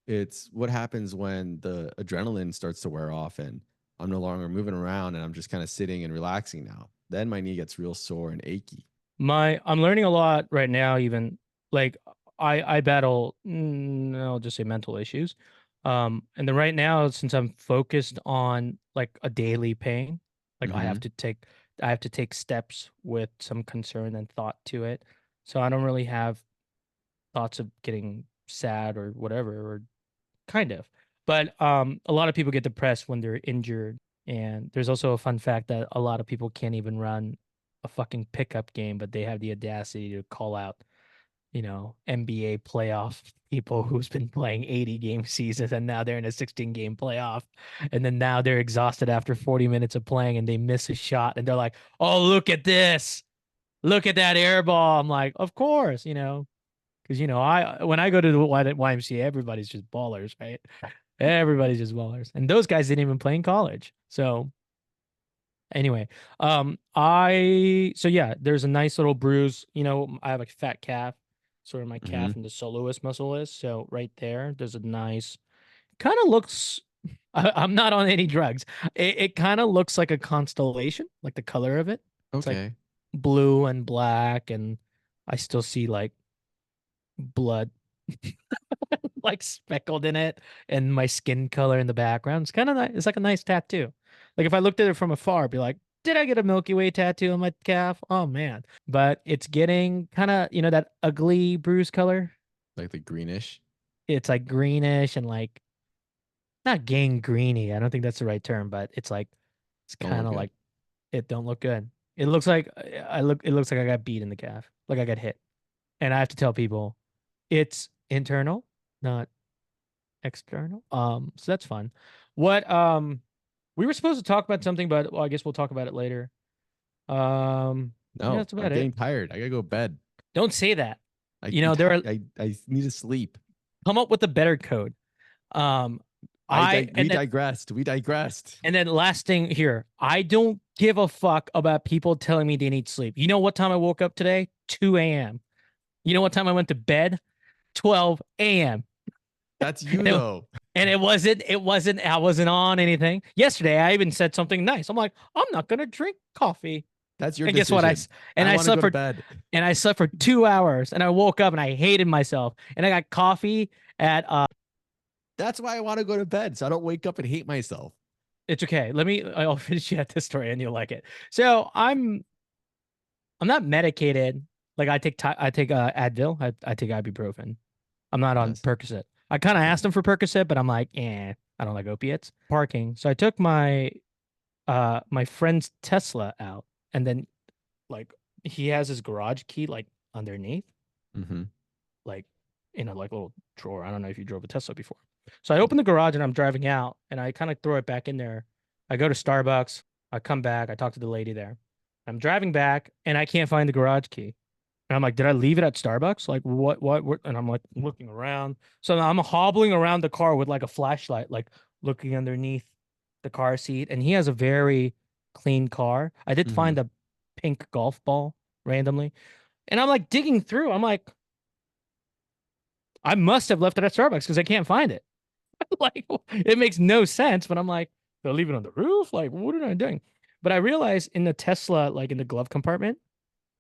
It's what happens when the adrenaline starts to wear off and I'm no longer moving around and I'm just kind of sitting and relaxing now. Then my knee gets real sore and achy. I'm learning a lot right now, even like I battle I'll just say mental issues. And then right now, since I'm focused on like a daily pain, like Mm-hmm. I have to take steps with some concern and thought to it. So I don't really have thoughts of getting sad or whatever, or kind of. But a lot of people get depressed when they're injured. And there's also a fun fact that a lot of people can't even run a fucking pickup game, but they have the audacity to call out, NBA playoff people who's been playing 80 game seasons and now they're in a 16 game playoff. And then now they're exhausted after 40 minutes of playing and they miss a shot and they're like, oh, look at this. Look at that air ball. I'm like, of course, because when I go to the YMCA, everybody's just ballers, right? Everybody's just ballers. And those guys didn't even play in college. So anyway, so yeah, there's a nice little bruise. I have a fat calf, sort of my Mm-hmm. calf and the soloist muscle is. So right there's a nice, kind of looks, I'm not on any drugs. It kind of looks like a constellation, like the color of it. It's like Okay. blue and black, and I still see like blood like speckled in it and my skin color in the background. It's kind of nice. It's like a nice tattoo. Like if I looked at it from afar, I'd be like, did I get a Milky Way tattoo on my calf? Oh man. But it's getting kind of, that ugly bruise color. Like the greenish. It's like greenish and like not gangreeny. I don't think that's the right term, but it's Don't kind look of good. like it don't look good. It looks like it looks like I got beat in the calf. Like I got hit. And I have to tell people it's internal, not external. So that's fun. What we were supposed to talk about something, but well, I guess we'll talk about it later. Yeah, No, that's I'm about it. getting tired. I gotta go to bed. Don't say that. I'm There are tired. I need to sleep. come up with a better code. Um, I We digressed. We digressed. and then last thing here, I don't give a fuck about people telling me they need sleep. You know what time I woke up today? 2 a.m. You know what time I went to bed? 12 a.m. That's you And it, though. and I wasn't on anything. Yesterday, I even said something nice. I'm like, I'm not gonna drink coffee. That's your And guess what? decision. I I want to slept go to for bed. 2 hours and I woke up and I hated myself. And I got coffee at That's why I want to go to bed, so I don't wake up and hate myself. it's okay. I'll finish you at this story and you'll like it. So I'm not medicated. Like I take Advil, I take ibuprofen. I'm not on Yes. Percocet. I kind of Okay. asked him for Percocet, but I'm like, I don't like opiates. Parking. So I took my friend's Tesla out, and then like he has his garage key like underneath, Mm-hmm. like in a like little drawer. I don't know if you drove a Tesla before. So I open the garage and I'm driving out, and I kind of throw it back in there. I go to Starbucks. I come back. I talk to the lady there. I'm driving back, and I can't find the garage key. And I'm like, did I leave it at Starbucks? Like, what? And I'm like looking around. So I'm hobbling around the car with like a flashlight, like looking underneath the car seat. And he has a very clean car. I did Mm-hmm. find a pink golf ball randomly. And I'm like digging through. I'm like, I must have left it at Starbucks because I can't find it. Like, it makes no sense. But I'm like, they'll leave it on the roof. Like, what am I doing? But I realized in the Tesla, like in the glove compartment,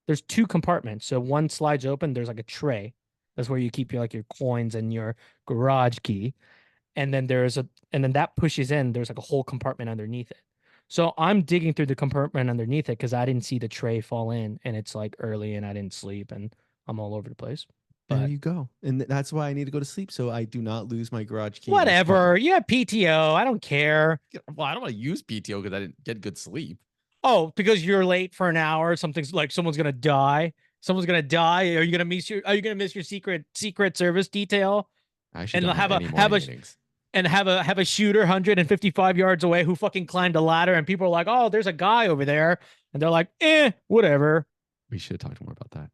there's two compartments. So one slides open, there's like a tray. That's where you keep your coins and your garage key. And then that pushes in, there's like a whole compartment underneath it. So I'm digging through the compartment underneath it because I didn't see the tray fall in and it's like early and I didn't sleep and I'm all over the place. There But you go. And that's why I need to go to sleep so I do not lose my garage key in this whatever. apartment. You have PTO. I don't care. Well, I don't want to use PTO because I didn't get good sleep. Oh, because you're late for an hour, something's like someone's gonna die. Someone's gonna die. Are you gonna miss your secret service detail? I actually And don't have any morning meetings. have a shooter 155 yards away who fucking climbed a ladder and people are like, oh, there's a guy over there. And they're like, whatever. We should talk more about that.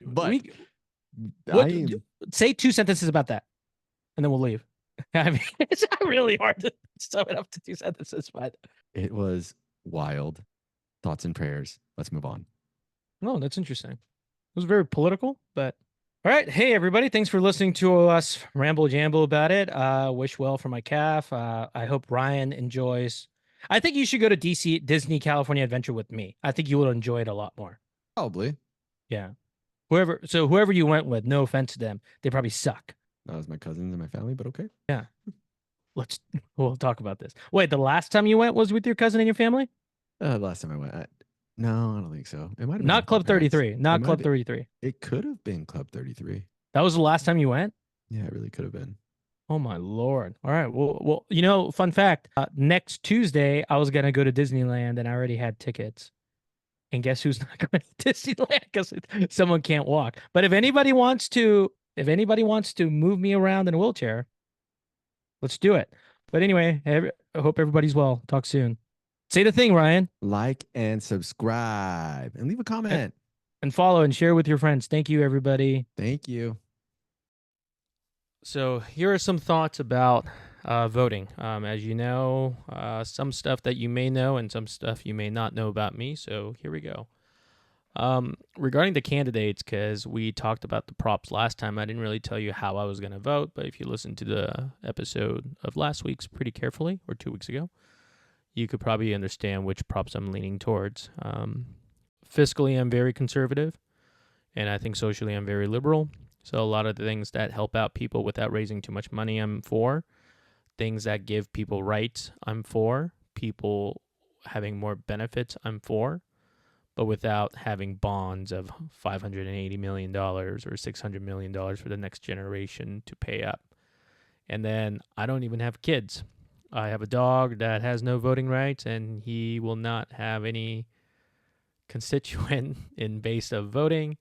But We I what am say 2 sentences about that and then we'll leave. I mean, it's not really hard to sum it up to 2 sentences, but it was wild. Thoughts and prayers. Let's move on. no, that's interesting. It was very political, but all right. Hey, everybody. Thanks for listening to us ramble jamble about it. Wish well for my calf. I hope Ryan enjoys. I think you should go to Disney California Adventure with me. I think you will enjoy it a lot more. Probably. Yeah. Whoever you went with, no offense to them, they probably suck. That was my cousins and my family, but okay. Yeah. We'll talk about this. Wait, the last time you went was with your cousin and your family? Last time I went, no, I don't think so. It might have been Not with my Club parents. 33. Not It Club might- 33. It could have been Club 33. That was the last time you went? Yeah, it really could have been. Oh my Lord. All right. Well, fun fact. Next Tuesday, I was gonna go to Disneyland and I already had tickets. And guess who's not going to Disneyland because someone can't walk. But if anybody wants to move me around in a wheelchair, let's do it. But anyway, I hope everybody's well. Talk soon. Say the thing, Ryan. Like and subscribe and leave a comment. And follow and share with your friends. Thank you, everybody. Thank you. So here are some thoughts about voting. As you know, some stuff that you may know and some stuff you may not know about me. So here we go. Regarding the candidates, because we talked about the props last time, I didn't really tell you how I was going to vote, but if you listen to the episode of last week's pretty carefully, or 2 weeks ago, you could probably understand which props I'm leaning towards. Fiscally, I'm very conservative, and I think socially I'm very liberal. So a lot of the things that help out people without raising too much money, I'm for. Things that give people rights, I'm for. People having more benefits, I'm for. But without having bonds of $580 million or $600 million for the next generation to pay up. And then I don't even have kids. I have a dog that has no voting rights, and he will not have any constituent in base of voting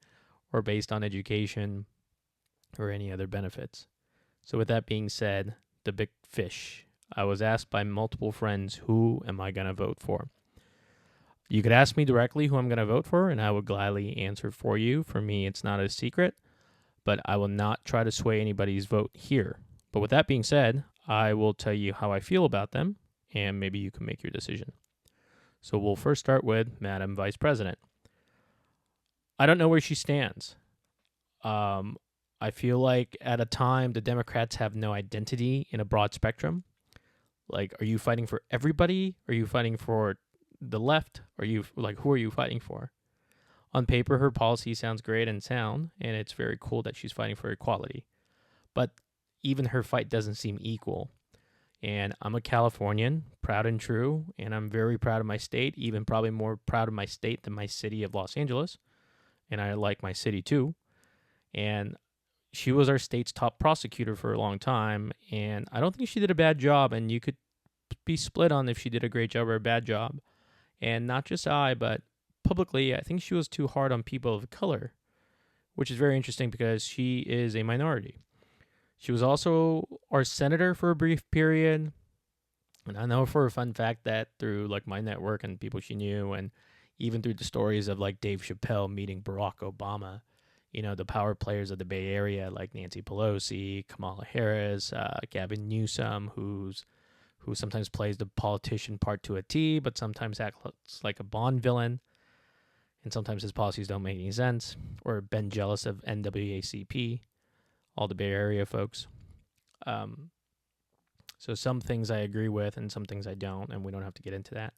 or based on education or any other benefits. So with that being said, the big fish. I was asked by multiple friends, who am I going to vote for? You could ask me directly who I'm going to vote for, and I would gladly answer for you. For me, it's not a secret, but I will not try to sway anybody's vote here. But with that being said, I will tell you how I feel about them, and maybe you can make your decision. So we'll first start with Madam Vice President. I don't know where she stands. I feel like at a time the Democrats have no identity in a broad spectrum. Like, are you fighting for everybody? Are you fighting for the left? Are you like, who are you fighting for? On paper, her policy sounds great and sound, and it's very cool that she's fighting for equality. But even her fight doesn't seem equal. And I'm a Californian, proud and true, and I'm very proud of my state, even probably more proud of my state than my city of Los Angeles. And I like my city too. And she was our state's top prosecutor for a long time, and I don't think she did a bad job, and you could be split on if she did a great job or a bad job. And not just I, but publicly, I think she was too hard on people of color, which is very interesting because she is a minority. She was also our senator for a brief period. And I know for a fun fact that through like my network and people she knew, and even through the stories of like Dave Chappelle meeting Barack Obama, you know, the power players of the Bay Area like Nancy Pelosi, Kamala Harris, Gavin Newsom, who sometimes plays the politician part to a T, but sometimes acts like a Bond villain, and sometimes his policies don't make any sense, or Ben Jealous of NWACP, all the Bay Area folks. So some things I agree with and some things I don't, and we don't have to get into that.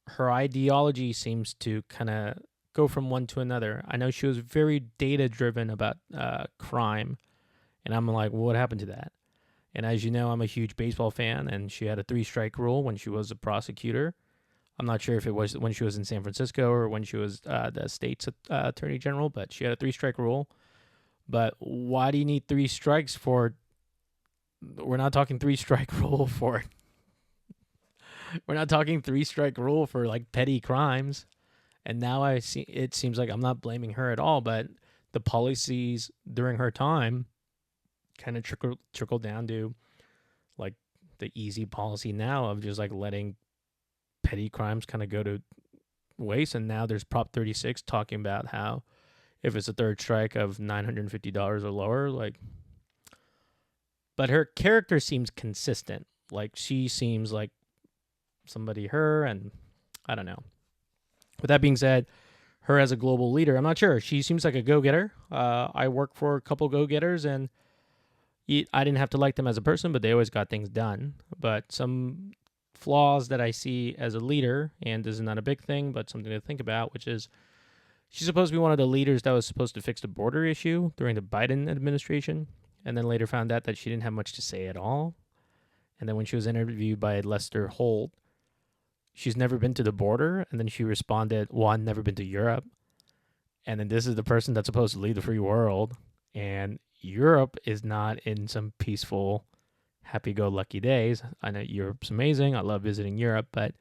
Her ideology seems to kind of go from one to another. I know she was very data-driven about crime, and I'm like, well, what happened to that? And as you know, I'm a huge baseball fan, and she had a 3-strike rule when she was a prosecutor. I'm not sure if it was when she was in San Francisco or when she was the state's attorney general, but she had a 3-strike rule. But why do you need 3 strikes for? We're not talking 3-strike rule for. We're not talking 3-strike rule for like petty crimes. And now I see it seems like I'm not blaming her at all, but the policies during her time kind of trickle down to like the easy policy now of just like letting petty crimes kind of go to waste. And now there's Prop 36 talking about how if it's a 3rd strike of $950 or lower, like, but her character seems consistent. Like she seems like somebody and I don't know. With that being said, her as a global leader, I'm not sure. She seems like a go-getter. I work for a couple go-getters, and I didn't have to like them as a person, but they always got things done. But some flaws that I see as a leader, and this is not a big thing, but something to think about, which is she's supposed to be one of the leaders that was supposed to fix the border issue during the Biden administration, and then later found out that she didn't have much to say at all. And then when she was interviewed by Lester Holt, she's never been to the border, and then she responded, well, I've never been to Europe. And then this is the person that's supposed to lead the free world, and Europe is not in some peaceful, happy-go-lucky days. I know Europe's amazing. I love visiting Europe, but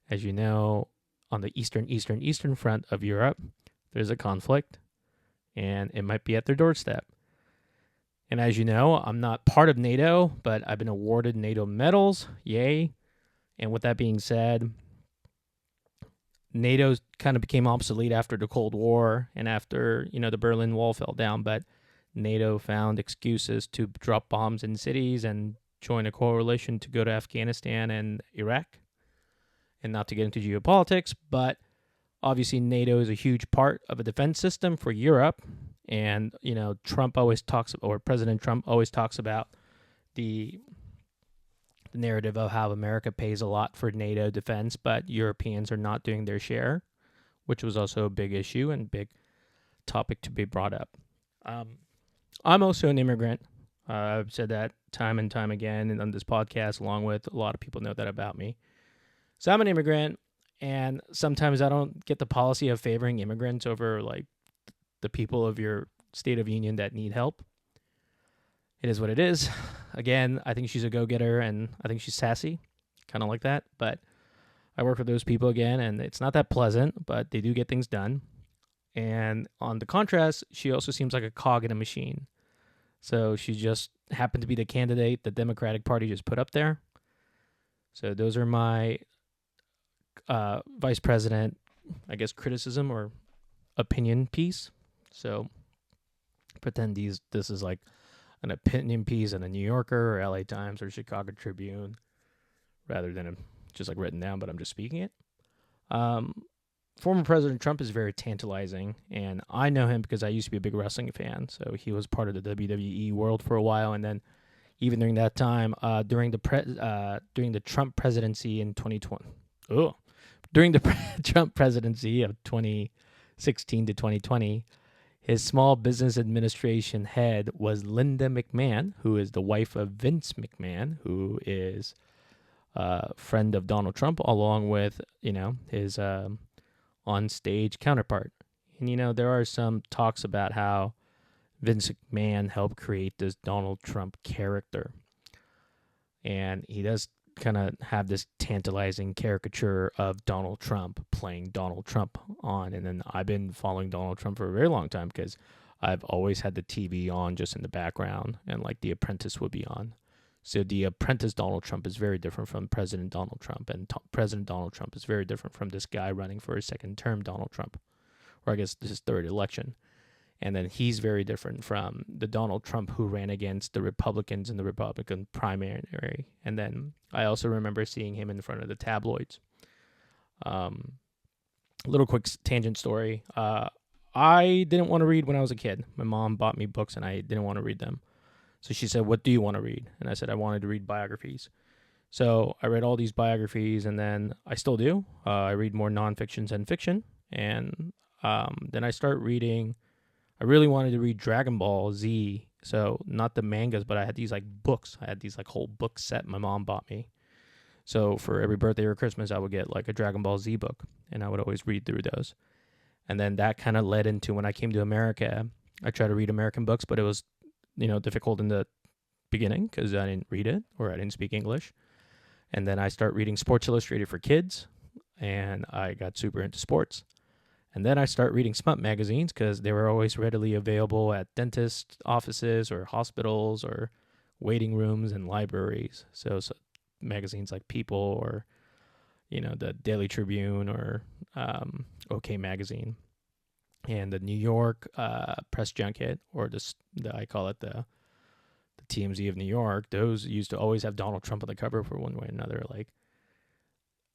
as you know, on the eastern front of Europe, there's a conflict, and it might be at their doorstep. And as you know, I'm not part of NATO, but I've been awarded NATO medals. Yay. And with that being said, NATO kind of became obsolete after the Cold War and after, the Berlin Wall fell down, but NATO found excuses to drop bombs in cities and join a coalition to go to Afghanistan and Iraq. And not to get into geopolitics, but obviously NATO is a huge part of a defense system for Europe. And, Trump always talks, or President Trump always talks about the narrative of how America pays a lot for NATO defense, but Europeans are not doing their share, which was also a big issue and big topic to be brought up. I'm also an immigrant. I've said that time and time again and on this podcast, along with a lot of people know that about me. So I'm an immigrant, and sometimes I don't get the policy of favoring immigrants over like the people of your state of union that need help. It is what it is. Again, I think she's a go-getter, and I think she's sassy, kind of like that. But I work with those people again, and it's not that pleasant, but they do get things done. And on the contrast, she also seems like a cog in a machine. So she just happened to be the candidate the Democratic Party just put up there. So those are my vice president, I guess, criticism or opinion piece. So pretend this is like an opinion piece in the New Yorker or LA Times or Chicago Tribune rather than just like written down, but I'm just speaking it. Former President Trump is very tantalizing, and I know him because I used to be a big wrestling fan. So he was part of the WWE world for a while, and then even during that time, during the Trump presidency in 2020, during the Trump presidency of 2016 to 2020, his small business administration head was Linda McMahon, who is the wife of Vince McMahon, who is a friend of Donald Trump, along with, his on-stage counterpart. And, there are some talks about how Vince McMahon helped create this Donald Trump character. And he does kind of have this tantalizing caricature of Donald Trump playing Donald Trump on. And then I've been following Donald Trump for a very long time because I've always had the TV on just in the background, and like The Apprentice would be on. So The Apprentice Donald Trump is very different from President Donald Trump, and President Donald Trump is very different from this guy running for his second term, Donald Trump, or I guess this is third election. And then he's very different from the Donald Trump who ran against the Republicans in the Republican primary. And then I also remember seeing him in front of the tabloids. Little quick tangent story. I didn't want to read when I was a kid. My mom bought me books and I didn't want to read them. So she said, "What do you want to read?" And I said, "I wanted to read biographies." So I read all these biographies, and then I still do. I read more nonfiction than fiction. And then I start reading. I really wanted to read Dragon Ball Z. So not the mangas, but I had these like books. I had these like whole book set my mom bought me. So for every birthday or Christmas, I would get like a Dragon Ball Z book, and I would always read through those. And then that kind of led into when I came to America, I tried to read American books, but it was, difficult in the beginning because I didn't read it or I didn't speak English. And then I start reading Sports Illustrated for kids, and I got super into sports. And then I start reading smut magazines because they were always readily available at dentist offices or hospitals or waiting rooms and libraries. So magazines like People or, the Daily Tribune or OK Magazine. And the New York Press Junket, or I call it the TMZ of New York, those used to always have Donald Trump on the cover for one way or another.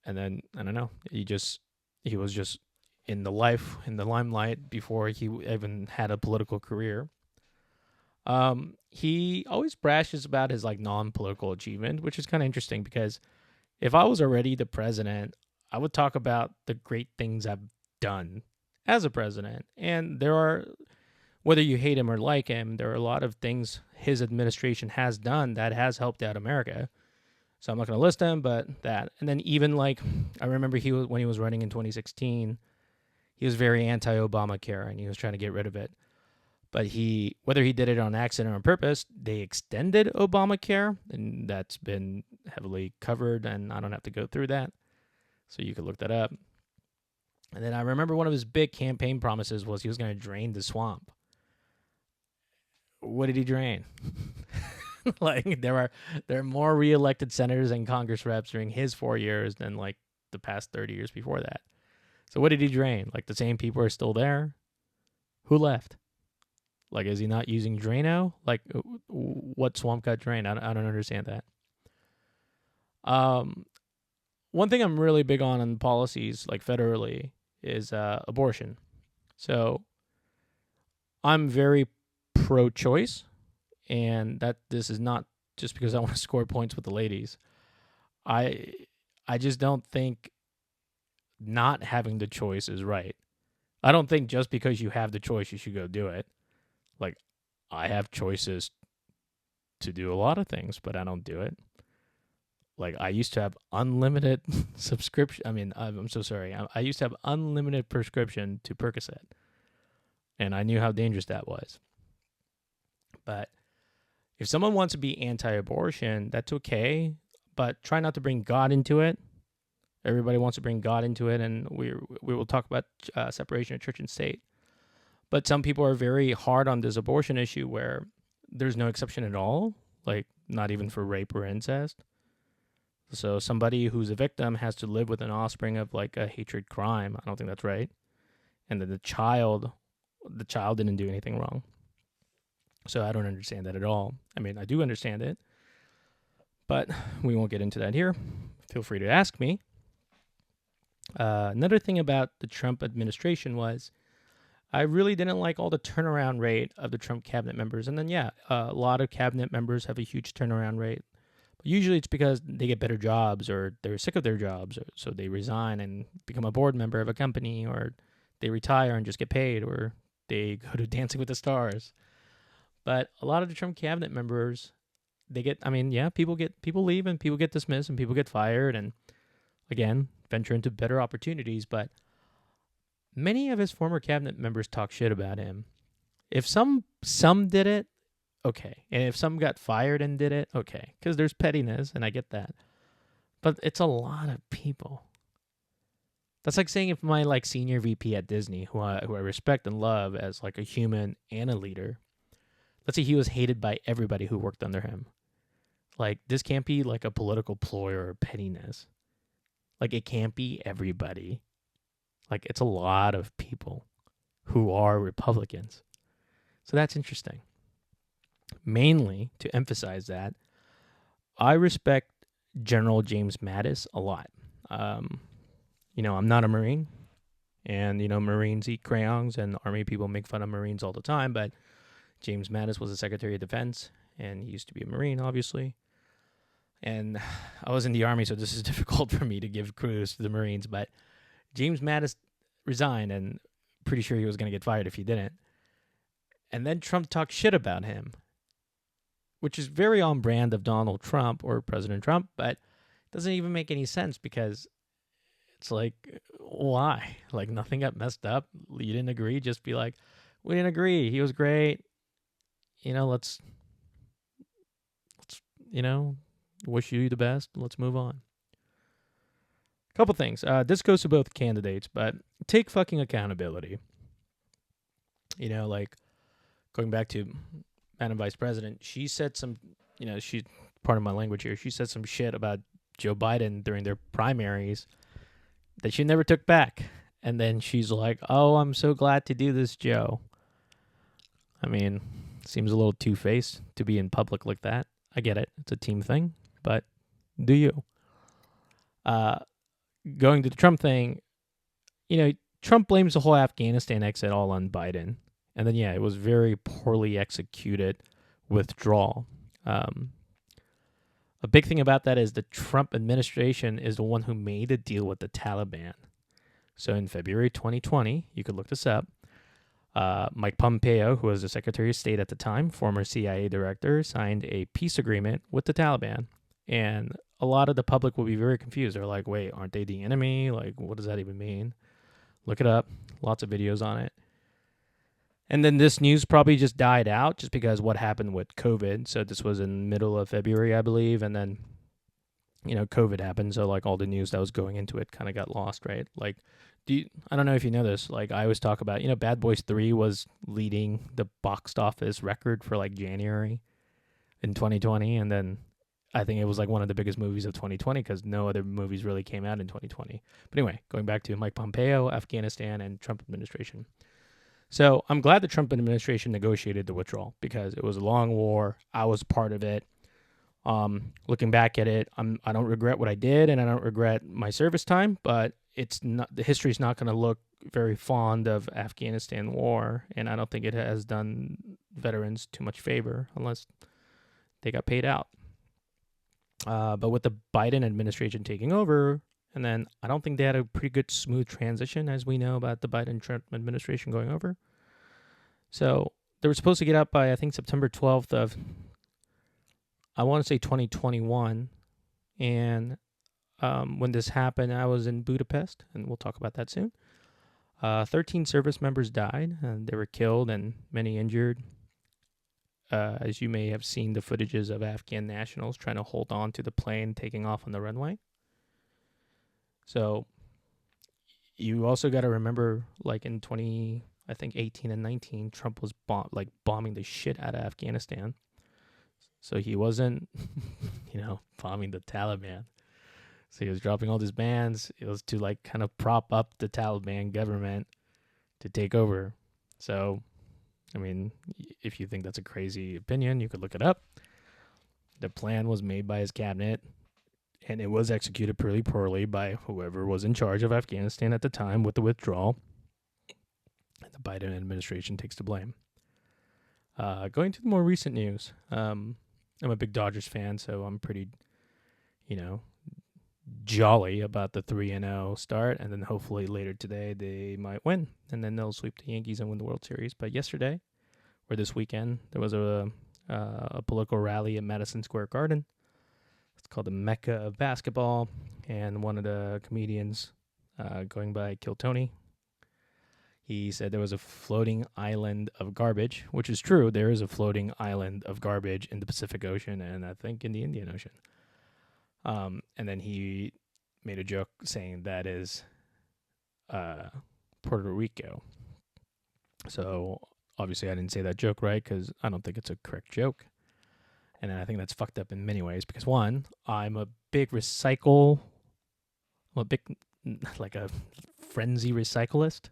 And then, I don't know, he was just in the limelight before he even had a political career. He always brashes about his non-political achievement, which is kind of interesting because if I was already the president, I would talk about the great things I've done as a president. And there are, whether you hate him or like him, there are a lot of things his administration has done that has helped out America. So I'm not going to list them, but that. And then even I remember when he was running in 2016, he was very anti-Obamacare and he was trying to get rid of it. But whether he did it on accident or on purpose, they extended Obamacare, and that's been heavily covered, and I don't have to go through that. So you could look that up. And then I remember one of his big campaign promises was he was going to drain the swamp. What did he drain? Like there are more reelected senators and Congress reps during his 4 years than like the past 30 years before that. So what did he drain? Like the same people are still there. Who left? Like, is he not using Drano? Like, what swamp got drained? I don't understand that. One thing I'm really big on policies, like federally, is abortion. So I'm very pro-choice, and that this is not just because I want to score points with the ladies. I just don't think not having the choice is right. I don't think just because you have the choice you should go do it. Like, I have choices to do a lot of things, but I don't do it. Like, I used to have unlimited subscription. I mean, I'm so sorry. I used to have unlimited prescription to Percocet, and I knew how dangerous that was. But if someone wants to be anti-abortion, that's okay, but try not to bring God into it. Everybody wants to bring God into it, and we will talk about separation of church and state. But some people are very hard on this abortion issue where there's no exception at all, like not even for rape or incest. So somebody who's a victim has to live with an offspring of like a hatred crime. I don't think that's right. And then the child didn't do anything wrong. So I don't understand that at all. I mean, I do understand it, but we won't get into that here. Feel free to ask me. Another thing about the Trump administration was I really didn't like all the turnaround rate of the Trump cabinet members. And then, a lot of cabinet members have a huge turnaround rate. But usually it's because they get better jobs or they're sick of their jobs. So they resign and become a board member of a company, or they retire and just get paid, or they go to Dancing with the Stars. But a lot of the Trump cabinet members, people leave and people get dismissed and people get fired and, again, venture into better opportunities. But many of his former cabinet members talk shit about him. If some did it, okay. And if some got fired and did it, okay. Because there's pettiness, and I get that. But it's a lot of people. That's like saying if my like senior VP at Disney, who I respect and love as like a human and a leader, let's say he was hated by everybody who worked under him. Like, this can't be like a political ploy or pettiness. Like, it can't be everybody. Like, it's a lot of people who are Republicans. So that's interesting. Mainly, to emphasize that, I respect General James Mattis a lot. I'm not a Marine, and, Marines eat crayons, and Army people make fun of Marines all the time, but James Mattis was the Secretary of Defense, and he used to be a Marine, obviously. And I was in the Army, so this is difficult for me to give kudos to the Marines, but James Mattis resigned, and pretty sure he was going to get fired if he didn't. And then Trump talked shit about him, which is very on brand of Donald Trump or President Trump, but it doesn't even make any sense because it's like, why? Like, nothing got messed up. You didn't agree. Just be like, we didn't agree. He was great. Let's wish you the best. Let's move on. Couple things. This goes to both candidates, but take fucking accountability. Like, going back to Madam Vice President, she said some, she's part of my language here. She said some shit about Joe Biden during their primaries that she never took back. And then she's like, oh, I'm so glad to do this, Joe. I mean, seems a little two-faced to be in public like that. I get it. It's a team thing, but do you? Going to the Trump thing, Trump blames the whole Afghanistan exit all on Biden. And then, it was very poorly executed withdrawal. A big thing about that is the Trump administration is the one who made a deal with the Taliban. So in February 2020, you could look this up, Mike Pompeo, who was the Secretary of State at the time, former CIA director, signed a peace agreement with the Taliban. And a lot of the public will be very confused. They're like, wait, aren't they the enemy? Like, what does that even mean? Look it up. Lots of videos on it. And then this news probably just died out just because what happened with COVID. So this was in the middle of February, I believe. And then COVID happened, so like all the news that was going into it kind of got lost, right? Like, I don't know if you know this. Like, I always talk about, Bad Boys 3 was leading the box office record for like January in 2020, and then I think it was like one of the biggest movies of 2020 because no other movies really came out in 2020. But anyway, going back to Mike Pompeo, Afghanistan, and Trump administration. So I'm glad the Trump administration negotiated the withdrawal because it was a long war. I was part of it. Looking back at it, I don't regret what I did, and I don't regret my service time. But it's not, the history's not going to look very fond of Afghanistan war, and I don't think it has done veterans too much favor unless they got paid out. But with the Biden administration taking over, and then I don't think they had a pretty good smooth transition, as we know about the Biden Trump administration going over. So they were supposed to get out by I think September 12th of, I want to say 2021, and when this happened, I was in Budapest, and we'll talk about that soon. 13 service members died, and they were killed, and many injured. As you may have seen the footages of Afghan nationals trying to hold on to the plane taking off on the runway. So you also got to remember, like in 18 and 19, Trump was bombing the shit out of Afghanistan. So he wasn't, bombing the Taliban. So he was dropping all these bans. It was to like kind of prop up the Taliban government to take over. So, I mean, if you think that's a crazy opinion, you could look it up. The plan was made by his cabinet, and it was executed pretty poorly by whoever was in charge of Afghanistan at the time with the withdrawal. And the Biden administration takes the blame. Going to the more recent news, I'm a big Dodgers fan, so I'm pretty, jolly about the 3-0 start, and then hopefully later today they might win, and then they'll sweep the Yankees and win the World Series. But yesterday, or this weekend, there was a political rally at Madison Square Garden. It's called the Mecca of basketball, and one of the comedians, going by Kill Tony, he said there was a floating island of garbage, which is true. There is a floating island of garbage in the Pacific Ocean and I think in the Indian Ocean. And then he made a joke saying that is Puerto Rico. So obviously I didn't say that joke right because I don't think it's a correct joke. And I think that's fucked up in many ways because, one, I'm a big like a frenzy recyclist.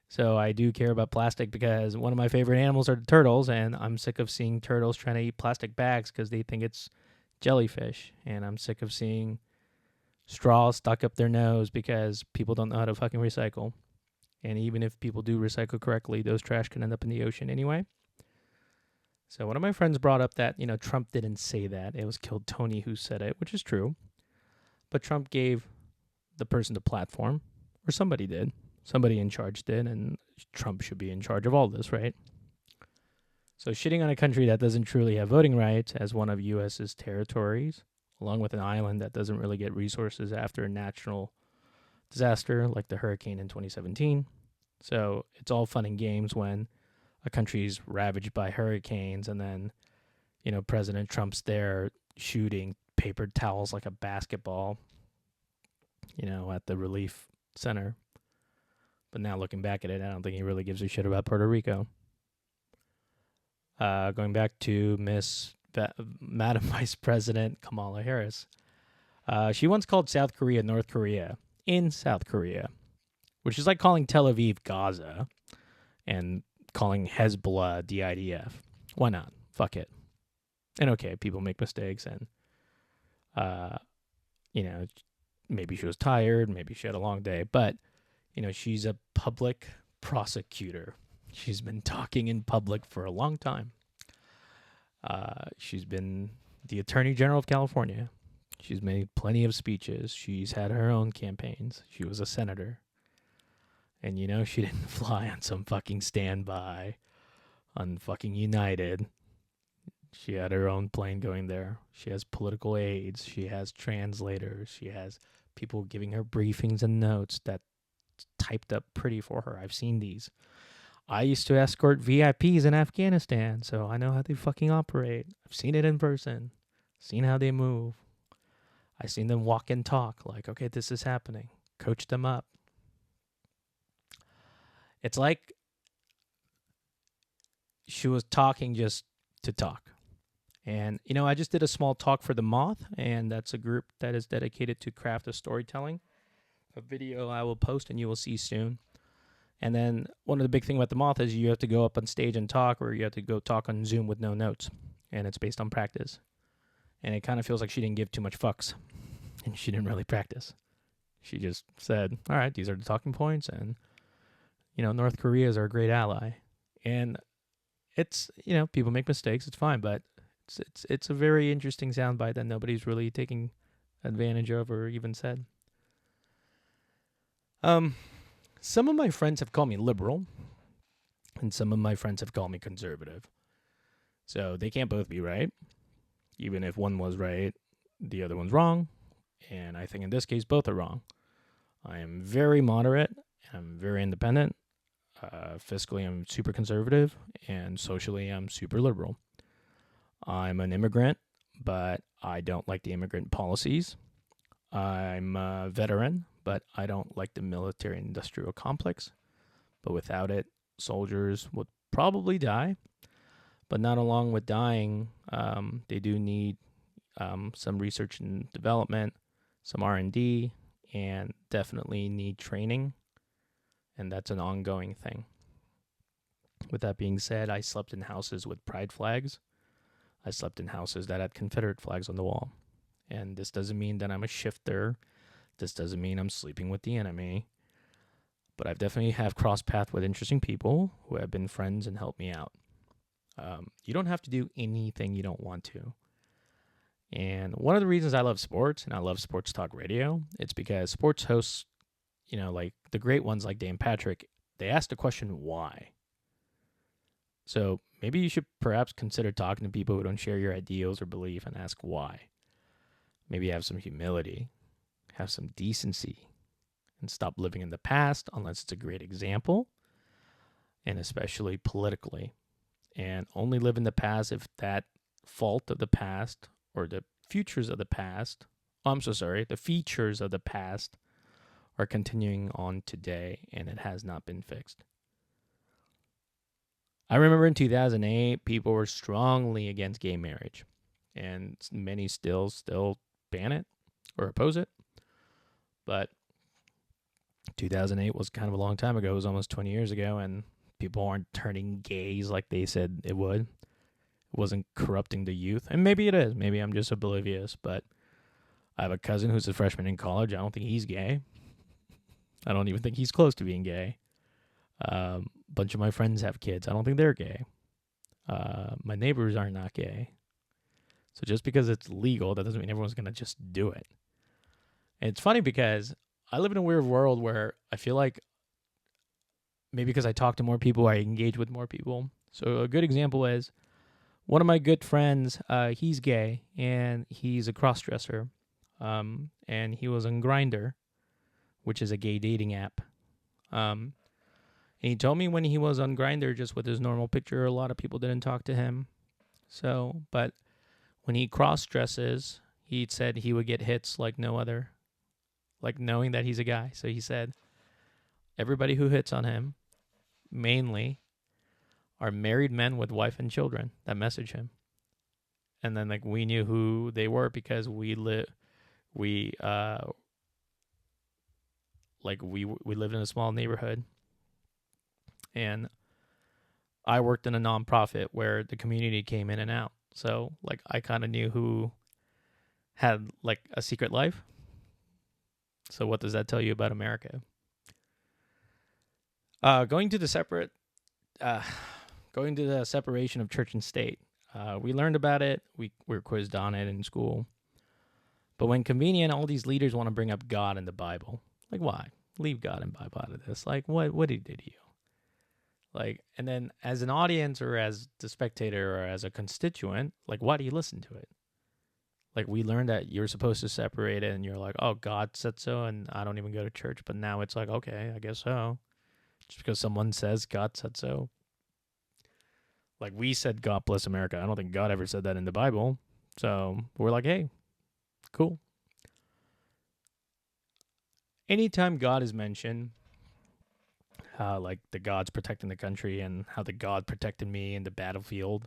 So I do care about plastic because one of my favorite animals are the turtles, and I'm sick of seeing turtles trying to eat plastic bags because they think it's jellyfish. And I'm sick of seeing straws stuck up their nose because people don't know how to fucking recycle. And even if people do recycle correctly, those trash can end up in the ocean anyway. So one of my friends brought up that, Trump didn't say that. It was Kill Tony who said it, which is true. But Trump gave the person the platform, or somebody did. Somebody in charge did, and Trump should be in charge of all this, right? So shitting on a country that doesn't truly have voting rights as one of U.S.'s territories, along with an island that doesn't really get resources after a natural disaster like the hurricane in 2017. So it's all fun and games when a country's ravaged by hurricanes and then, President Trump's there shooting paper towels like a basketball, at the relief center. But now looking back at it, I don't think he really gives a shit about Puerto Rico. Going back to Madam Vice President Kamala Harris. She once called South Korea North Korea in South Korea, which is like calling Tel Aviv Gaza and calling Hezbollah the IDF. Why not? Fuck it. And okay, people make mistakes and, maybe she was tired, maybe she had a long day, but, she's a public prosecutor. She's been talking in public for a long time. She's been the Attorney General of California. She's made plenty of speeches. She's had her own campaigns. She was a senator. And, she didn't fly on some fucking standby on fucking United. She had her own plane going there. She has political aides. She has translators. She has people giving her briefings and notes that typed up pretty for her. I've seen these. I used to escort VIPs in Afghanistan, so I know how they fucking operate. I've seen it in person. Seen how they move. I seen them walk and talk like, okay, this is happening. Coach them up. It's like she was talking just to talk. And, I just did a small talk for The Moth, and that's a group that is dedicated to craft of storytelling. A video I will post and you will see soon. And then one of the big things about The Moth is you have to go up on stage and talk, or you have to go talk on Zoom with no notes. And it's based on practice. And it kind of feels like she didn't give too much fucks. And she didn't really practice. She just said, all right, these are the talking points. And, North Korea is our great ally. And it's, people make mistakes. It's fine. But it's a very interesting soundbite that nobody's really taking advantage of or even said. Some of my friends have called me liberal, and some of my friends have called me conservative. So they can't both be right. Even if one was right, the other one's wrong. And I think in this case, both are wrong. I am very moderate. I'm very independent. Fiscally, I'm super conservative. And socially, I'm super liberal. I'm an immigrant, but I don't like the immigrant policies. I'm a veteran, but I don't like the military-industrial complex. But without it, soldiers would probably die. But not along with dying, they do need some research and development, some R&D, and definitely need training. And that's an ongoing thing. With that being said, I slept in houses with pride flags. I slept in houses that had Confederate flags on the wall. And this doesn't mean that I'm a shifter. This doesn't mean I'm sleeping with the enemy. But I've definitely have crossed paths with interesting people who have been friends and helped me out. You don't have to do anything you don't want to. And one of the reasons I love sports and I love sports talk radio, it's because sports hosts, like the great ones like Dan Patrick, they ask the question, why? So maybe you should perhaps consider talking to people who don't share your ideals or belief and ask why. Maybe have some humility, have some decency, and stop living in the past unless it's a great example, and especially politically. And only live in the past if that fault of the past or the futures of the past, the features of the past are continuing on today and it has not been fixed. I remember in 2008, people were strongly against gay marriage, and many still ban it or oppose it. But 2008 was kind of a long time ago. It was almost 20 years ago, and people aren't turning gays like they said it would. It wasn't corrupting the youth. And maybe it is. Maybe I'm just oblivious, but I have a cousin who's a freshman in college. I don't think he's gay. I don't even think he's close to being gay. Bunch of my friends have kids. I don't think they're gay. My neighbors are not gay. So just because it's legal, that doesn't mean everyone's going to just do it. And it's funny because I live in a weird world where I feel like maybe because I talk to more people, I engage with more people. So a good example is one of my good friends, he's gay, and he's a cross-dresser. And he was on Grindr, which is a gay dating app. And he told me when he was on Grindr, just with his normal picture, a lot of people didn't talk to him. So, but when he cross-dresses, he said he would get hits like no other, like knowing that he's a guy. So he said everybody who hits on him, mainly, are married men with wife and children that message him. And then like we knew who they were because we lived in a small neighborhood. And I worked in a nonprofit where the community came in and out. So like I kind of knew who had like a secret life. So what does that tell you about America? Going to the separation of church and state. We learned about it. We were quizzed on it in school. But when convenient, all these leaders want to bring up God and the Bible. Like, why? Leave God and Bible out of this. Like, what did he do to you? Like, and then as an audience or as the spectator or as a constituent, like, why do you listen to it? Like, we learned that you're supposed to separate it, and you're like, oh, God said so, and I don't even go to church. But now it's like, okay, I guess so. Just because someone says God said so. Like, we said, God bless America. I don't think God ever said that in the Bible. So we're like, hey, cool. anytime God is mentioned, how like the God's protecting the country and how the God protected me in the battlefield.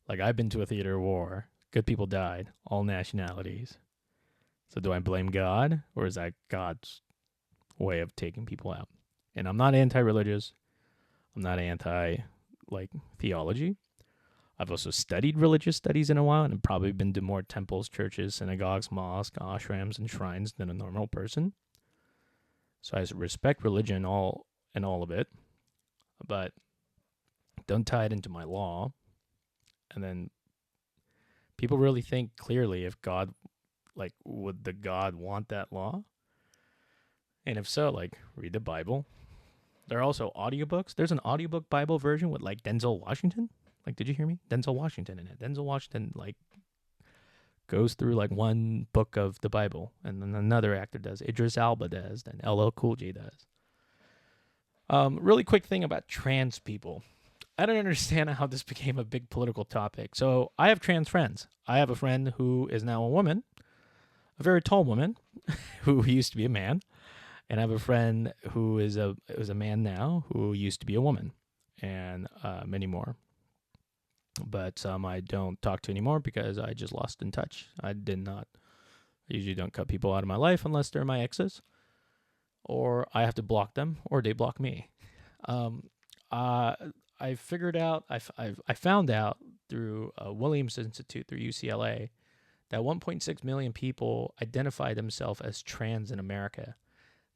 Like I've been to a theater of war. Good people died, all nationalities. So do I blame God or is that God's way of taking people out? And I'm not anti-religious. I'm not anti like theology. I've also studied religious studies in a while and probably been to more temples, churches, synagogues, mosques, ashrams, and shrines than a normal person. So I respect religion all of it, but don't tie it into my law. And then people really think clearly if God, like, would the God want that law? And if so, like, read the Bible. There are also audiobooks. There's an audiobook Bible version with like Denzel Washington. Like, did you hear me? Denzel Washington in it. Denzel Washington like goes through like one book of the Bible, and then another actor does. Idris Elba does. Then LL Cool J does. Really quick thing about trans people. I don't understand how this became a big political topic. So I have trans friends. I have a friend who is now a woman, a very tall woman, who used to be a man, and I have a friend who is a man now who used to be a woman, and many more. But some I don't talk to anymore because I just lost in touch. I did not. I usually don't cut people out of my life unless they're my exes, or I have to block them, or they block me. Um, uh, I figured out. I found out through Williams Institute through UCLA that 1.6 million people identify themselves as trans in America.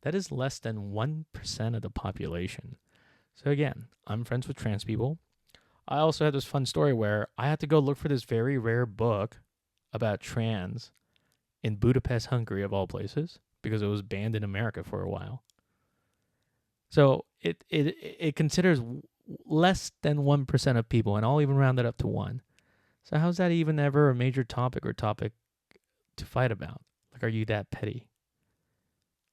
That is less than 1% of the population. So again, I'm friends with trans people. I also had this fun story where I had to go look for this very rare book about trans in Budapest, Hungary, of all places, because it was banned in America for a while. So it considers less than 1% of people, and I'll even round it up to 1. So how's that even ever a major topic to fight about? Like, are you that petty?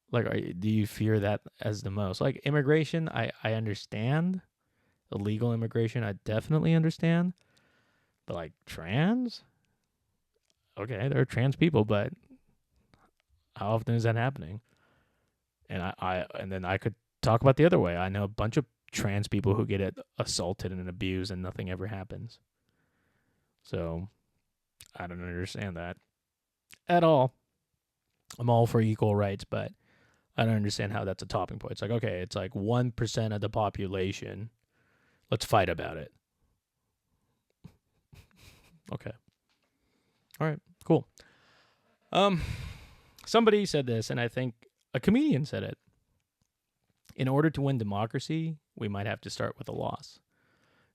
Like, do you fear that as the most? Like, immigration, I understand. Illegal immigration, I definitely understand. But, like, trans? Okay, there are trans people, but how often is that happening? And then I could talk about the other way. I know a bunch of trans people who get assaulted and abused and nothing ever happens. So, I don't understand that at all. I'm all for equal rights, but I don't understand how that's a topping point. It's like, okay, it's like 1% of the population. Let's fight about it. Okay. All right, cool. Somebody said this, and I think a comedian said it. In order to win democracy, we might have to start with a loss.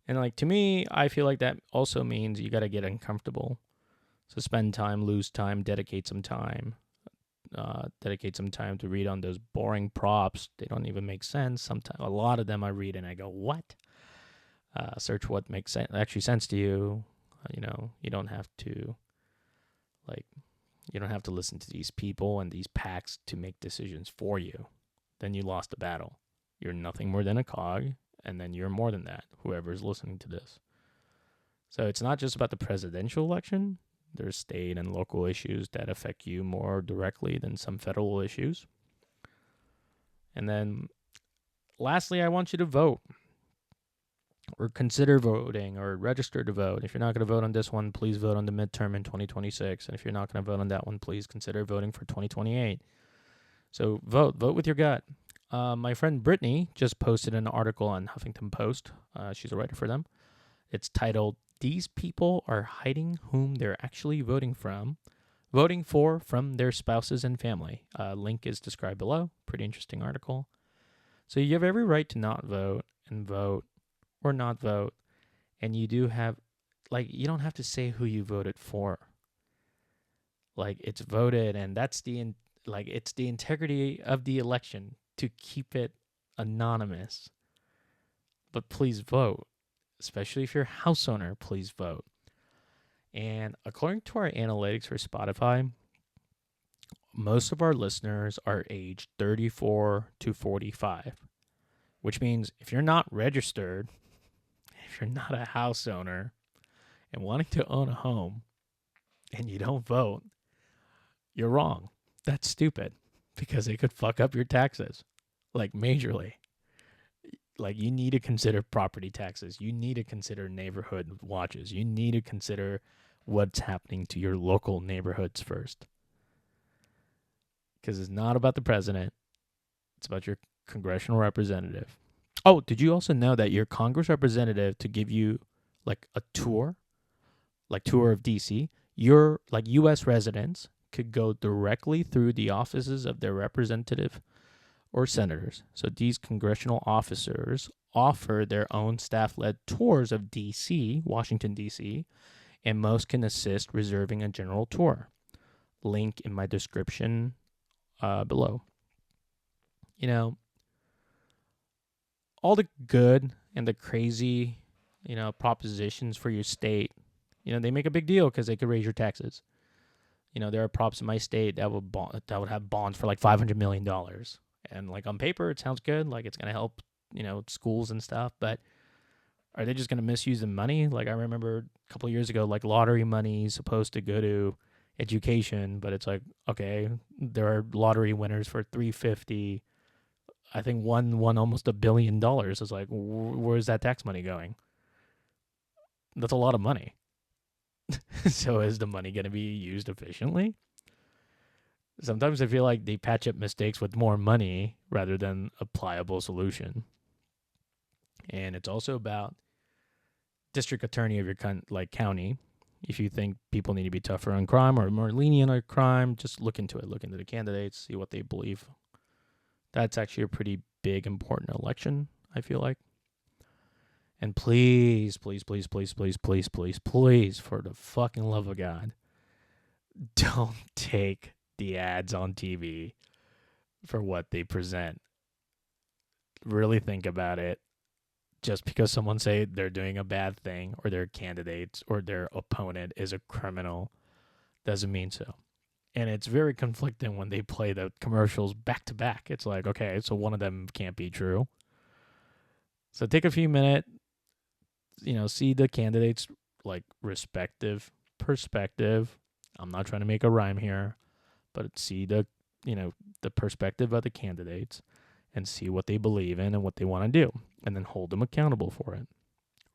And like to me, I feel like that also means you got to get uncomfortable. So spend time, lose time, dedicate some time. Dedicate some time to read on those boring props. They don't even make sense. Sometimes a lot of them I read and I go, "What?" Search what makes actually sense to you. You don't have to like you don't have to listen to these people and these packs to make decisions for you. Then you lost the battle. You're nothing more than a cog, and then you're more than that. Whoever's listening to this. So it's not just about the presidential election. There's state and local issues that affect you more directly than some federal issues. And then lastly, I want you to vote or consider voting or register to vote. If you're not going to vote on this one, please vote on the midterm in 2026. And if you're not going to vote on that one, please consider voting for 2028. So vote with your gut. My friend Brittany just posted an article on Huffington Post. She's a writer for them. It's titled, "These People Are Hiding Whom They're Actually Voting for from their spouses and family." Link is described below. Pretty interesting article. So you have every right to not vote and vote or not vote. And you do have, you don't have to say who you voted for. Like, it's voted, and that's it's the integrity of the election to keep it anonymous. But please vote. Especially if you're a house owner, please vote. And according to our analytics for Spotify, most of our listeners are aged 34 to 45, which means if you're not registered, if you're not a house owner and wanting to own a home and you don't vote, you're wrong. That's stupid. because it could fuck up your taxes, like majorly. Like you need to consider property taxes. You need to consider neighborhood watches. You need to consider what's happening to your local neighborhoods first. Because it's not about the president. It's about your congressional representative. Oh, did you also know that your Congress representative to give you like a tour, like tour of DC, your like US residents could go directly through the offices of their representative or senators. So these congressional officers offer their own staff-led tours of DC, Washington DC, and most can assist reserving a general tour. Link in my description below. You know, all the good and the crazy, propositions for your state, they make a big deal because they could raise your taxes. There are props in my state that would have bonds for like $500 million. And like on paper, it sounds good. Like it's going to help, schools and stuff. But are they just going to misuse the money? Like I remember a couple of years ago, like lottery money is supposed to go to education, but it's like, okay, there are lottery winners for 350. I think one won almost $1 billion. It's like, where's that tax money going? That's a lot of money. So is the money going to be used efficiently? Sometimes I feel like they patch up mistakes with more money rather than a pliable solution. And it's also about district attorney of your county. If you think people need to be tougher on crime or more lenient on crime, just look into it. Look into the candidates, see what they believe. That's actually a pretty big, important election, I feel like. And please, please, please, please, please, please, please, please, for the fucking love of God, don't take the ads on TV for what they present. Really think about it. Just because someone say they're doing a bad thing or their candidates or their opponent is a criminal doesn't mean so. And it's very conflicting when they play the commercials back to back. It's like, okay, so one of them can't be true. So take a few minutes, see the candidates' like respective perspective. I'm not trying to make a rhyme here, but see the perspective of the candidates and see what they believe in and what they want to do, and then hold them accountable for it.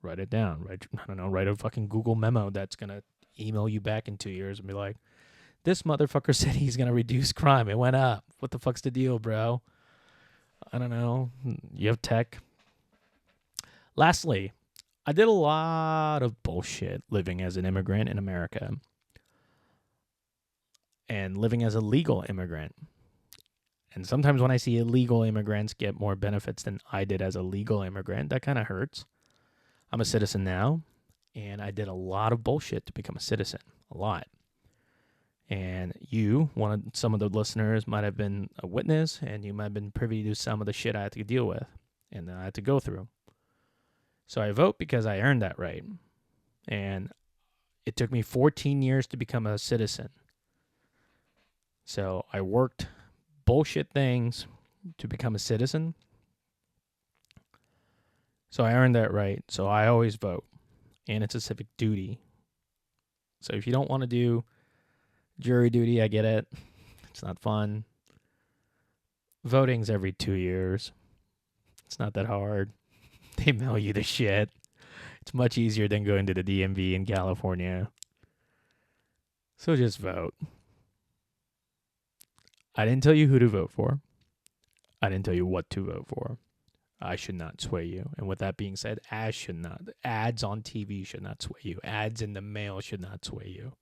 Write it down. Write a fucking Google memo that's gonna email you back in 2 years and be like, this motherfucker said he's gonna reduce crime. It went up. What the fuck's the deal, bro? I don't know. You have tech. Lastly, I did a lot of bullshit living as an immigrant in America and living as a legal immigrant. And sometimes when I see illegal immigrants get more benefits than I did as a legal immigrant, that kind of hurts. I'm a citizen now, and I did a lot of bullshit to become a citizen. A lot. And some of the listeners might have been a witness, and you might have been privy to some of the shit I had to deal with and that I had to go through. So I vote because I earned that right. And it took me 14 years to become a citizen. So I worked bullshit things to become a citizen. So I earned that right. So I always vote. And it's a civic duty. So if you don't want to do jury duty, I get it. It's not fun. Voting's every 2 years. It's not that hard. They mail you the shit. It's much easier than going to the DMV in California. So just vote. I didn't tell you who to vote for. I didn't tell you what to vote for. I should not sway you. And with that being said, ads on TV should not sway you. Ads in the mail should not sway you.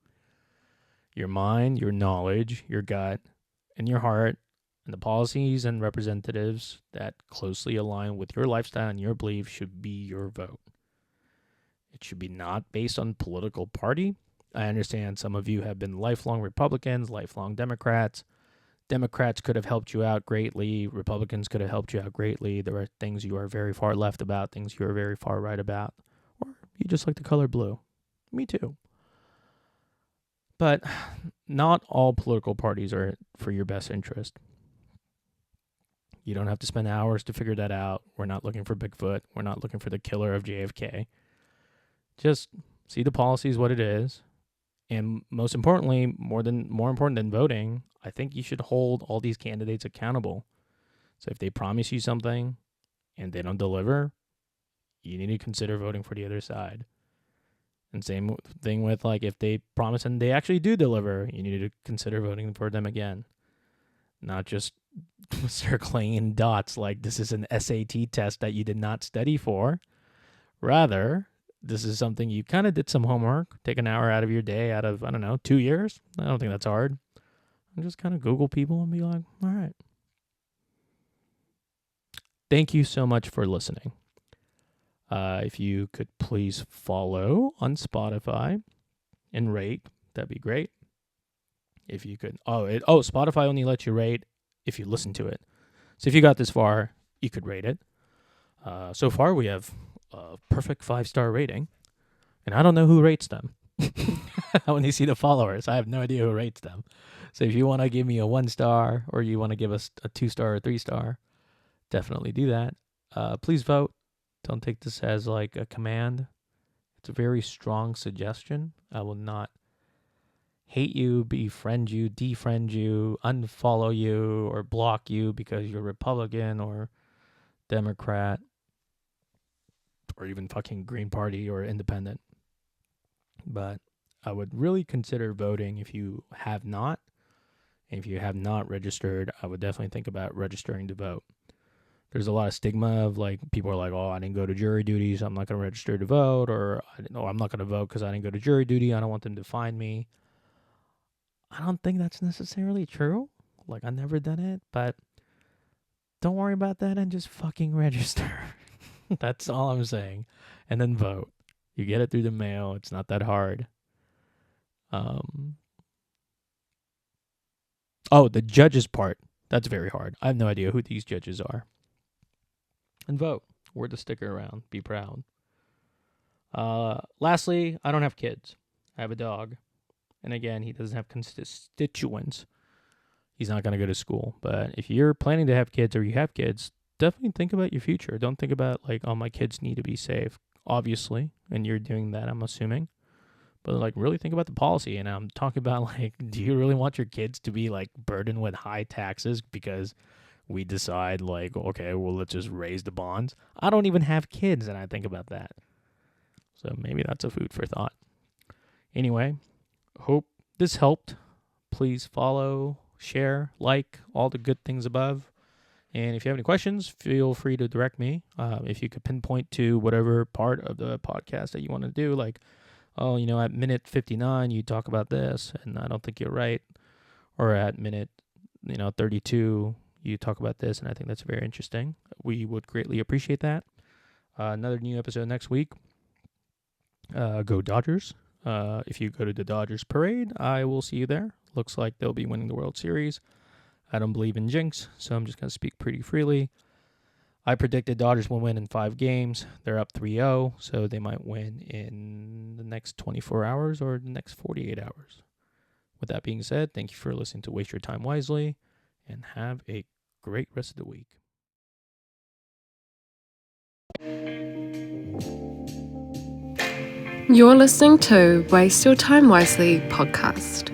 Your mind, your knowledge, your gut, and your heart, and the policies and representatives that closely align with your lifestyle and your beliefs should be your vote. It should be not based on political party. I understand some of you have been lifelong Republicans, lifelong Democrats. Democrats could have helped you out greatly. Republicans could have helped you out greatly. There are things you are very far left about, things you are very far right about. Or you just like the color blue. Me too. But not all political parties are for your best interest. You don't have to spend hours to figure that out. We're not looking for Bigfoot. We're not looking for the killer of JFK. Just see the policies, what it is, And most importantly, more important than voting, I think you should hold all these candidates accountable. So if they promise you something and they don't deliver, you need to consider voting for the other side. And same thing with like if they promise and they actually do deliver, you need to consider voting for them again. Not just circling in dots like this is an SAT test that you did not study for. Rather, this is something you kind of did some homework, take an hour out of your day out of, I don't know, 2 years. I don't think that's hard. And just kind of Google people and be like, all right. Thank you so much for listening. If you could please follow on Spotify and rate, that'd be great. If you could, Spotify only lets you rate if you listen to it. So if you got this far, you could rate it. So far, we have a perfect 5-star rating, and I don't know who rates them. I only see the followers. I have no idea who rates them. So if you want to give me a 1-star or you want to give us a 2-star or 3-star, definitely do that. Please vote. Don't take this as like a command. It's a very strong suggestion. I will not hate you, befriend you, defriend you, unfollow you, or block you because you're Republican or Democrat or even fucking Green Party or Independent. But I would really consider voting if you have not. And if you have not registered, I would definitely think about registering to vote. There's a lot of stigma of like people are like, oh, I didn't go to jury duty, so I'm not going to register to vote, or I'm not going to vote because I didn't go to jury duty. I don't want them to find me. I don't think that's necessarily true. Like, I've never done it, but don't worry about that and just fucking register. That's all I'm saying. And then vote. You get it through the mail. It's not that hard. The judges part. That's very hard. I have no idea who these judges are. And vote. Wear the sticker around. Be proud. Lastly, I don't have kids. I have a dog. And again, he doesn't have constituents. He's not going to go to school. But if you're planning to have kids or you have kids, definitely think about your future. Don't think about like, oh, my kids need to be safe. Obviously. And you're doing that, I'm assuming. But like really think about the policy. And I'm talking about like, do you really want your kids to be like burdened with high taxes because we decide like, okay, well, let's just raise the bonds. I don't even have kids and I think about that. So maybe that's a food for thought. Anyway, hope this helped. Please follow, share, like, all the good things above. And if you have any questions, feel free to direct me. If you could pinpoint to whatever part of the podcast that you want to do, like, oh, at minute 59, you talk about this, and I don't think you're right. Or at minute, 32, you talk about this, and I think that's very interesting. We would greatly appreciate that. Another new episode next week. Go Dodgers. If you go to the Dodgers parade, I will see you there. Looks like they'll be winning the World Series. I don't believe in jinx, so I'm just going to speak pretty freely. I predicted Dodgers will win in 5 games. They're up 3-0, so they might win in the next 24 hours or the next 48 hours. With that being said, thank you for listening to Waste Your Time Wisely, and have a great rest of the week. You're listening to Waste Your Time Wisely podcast.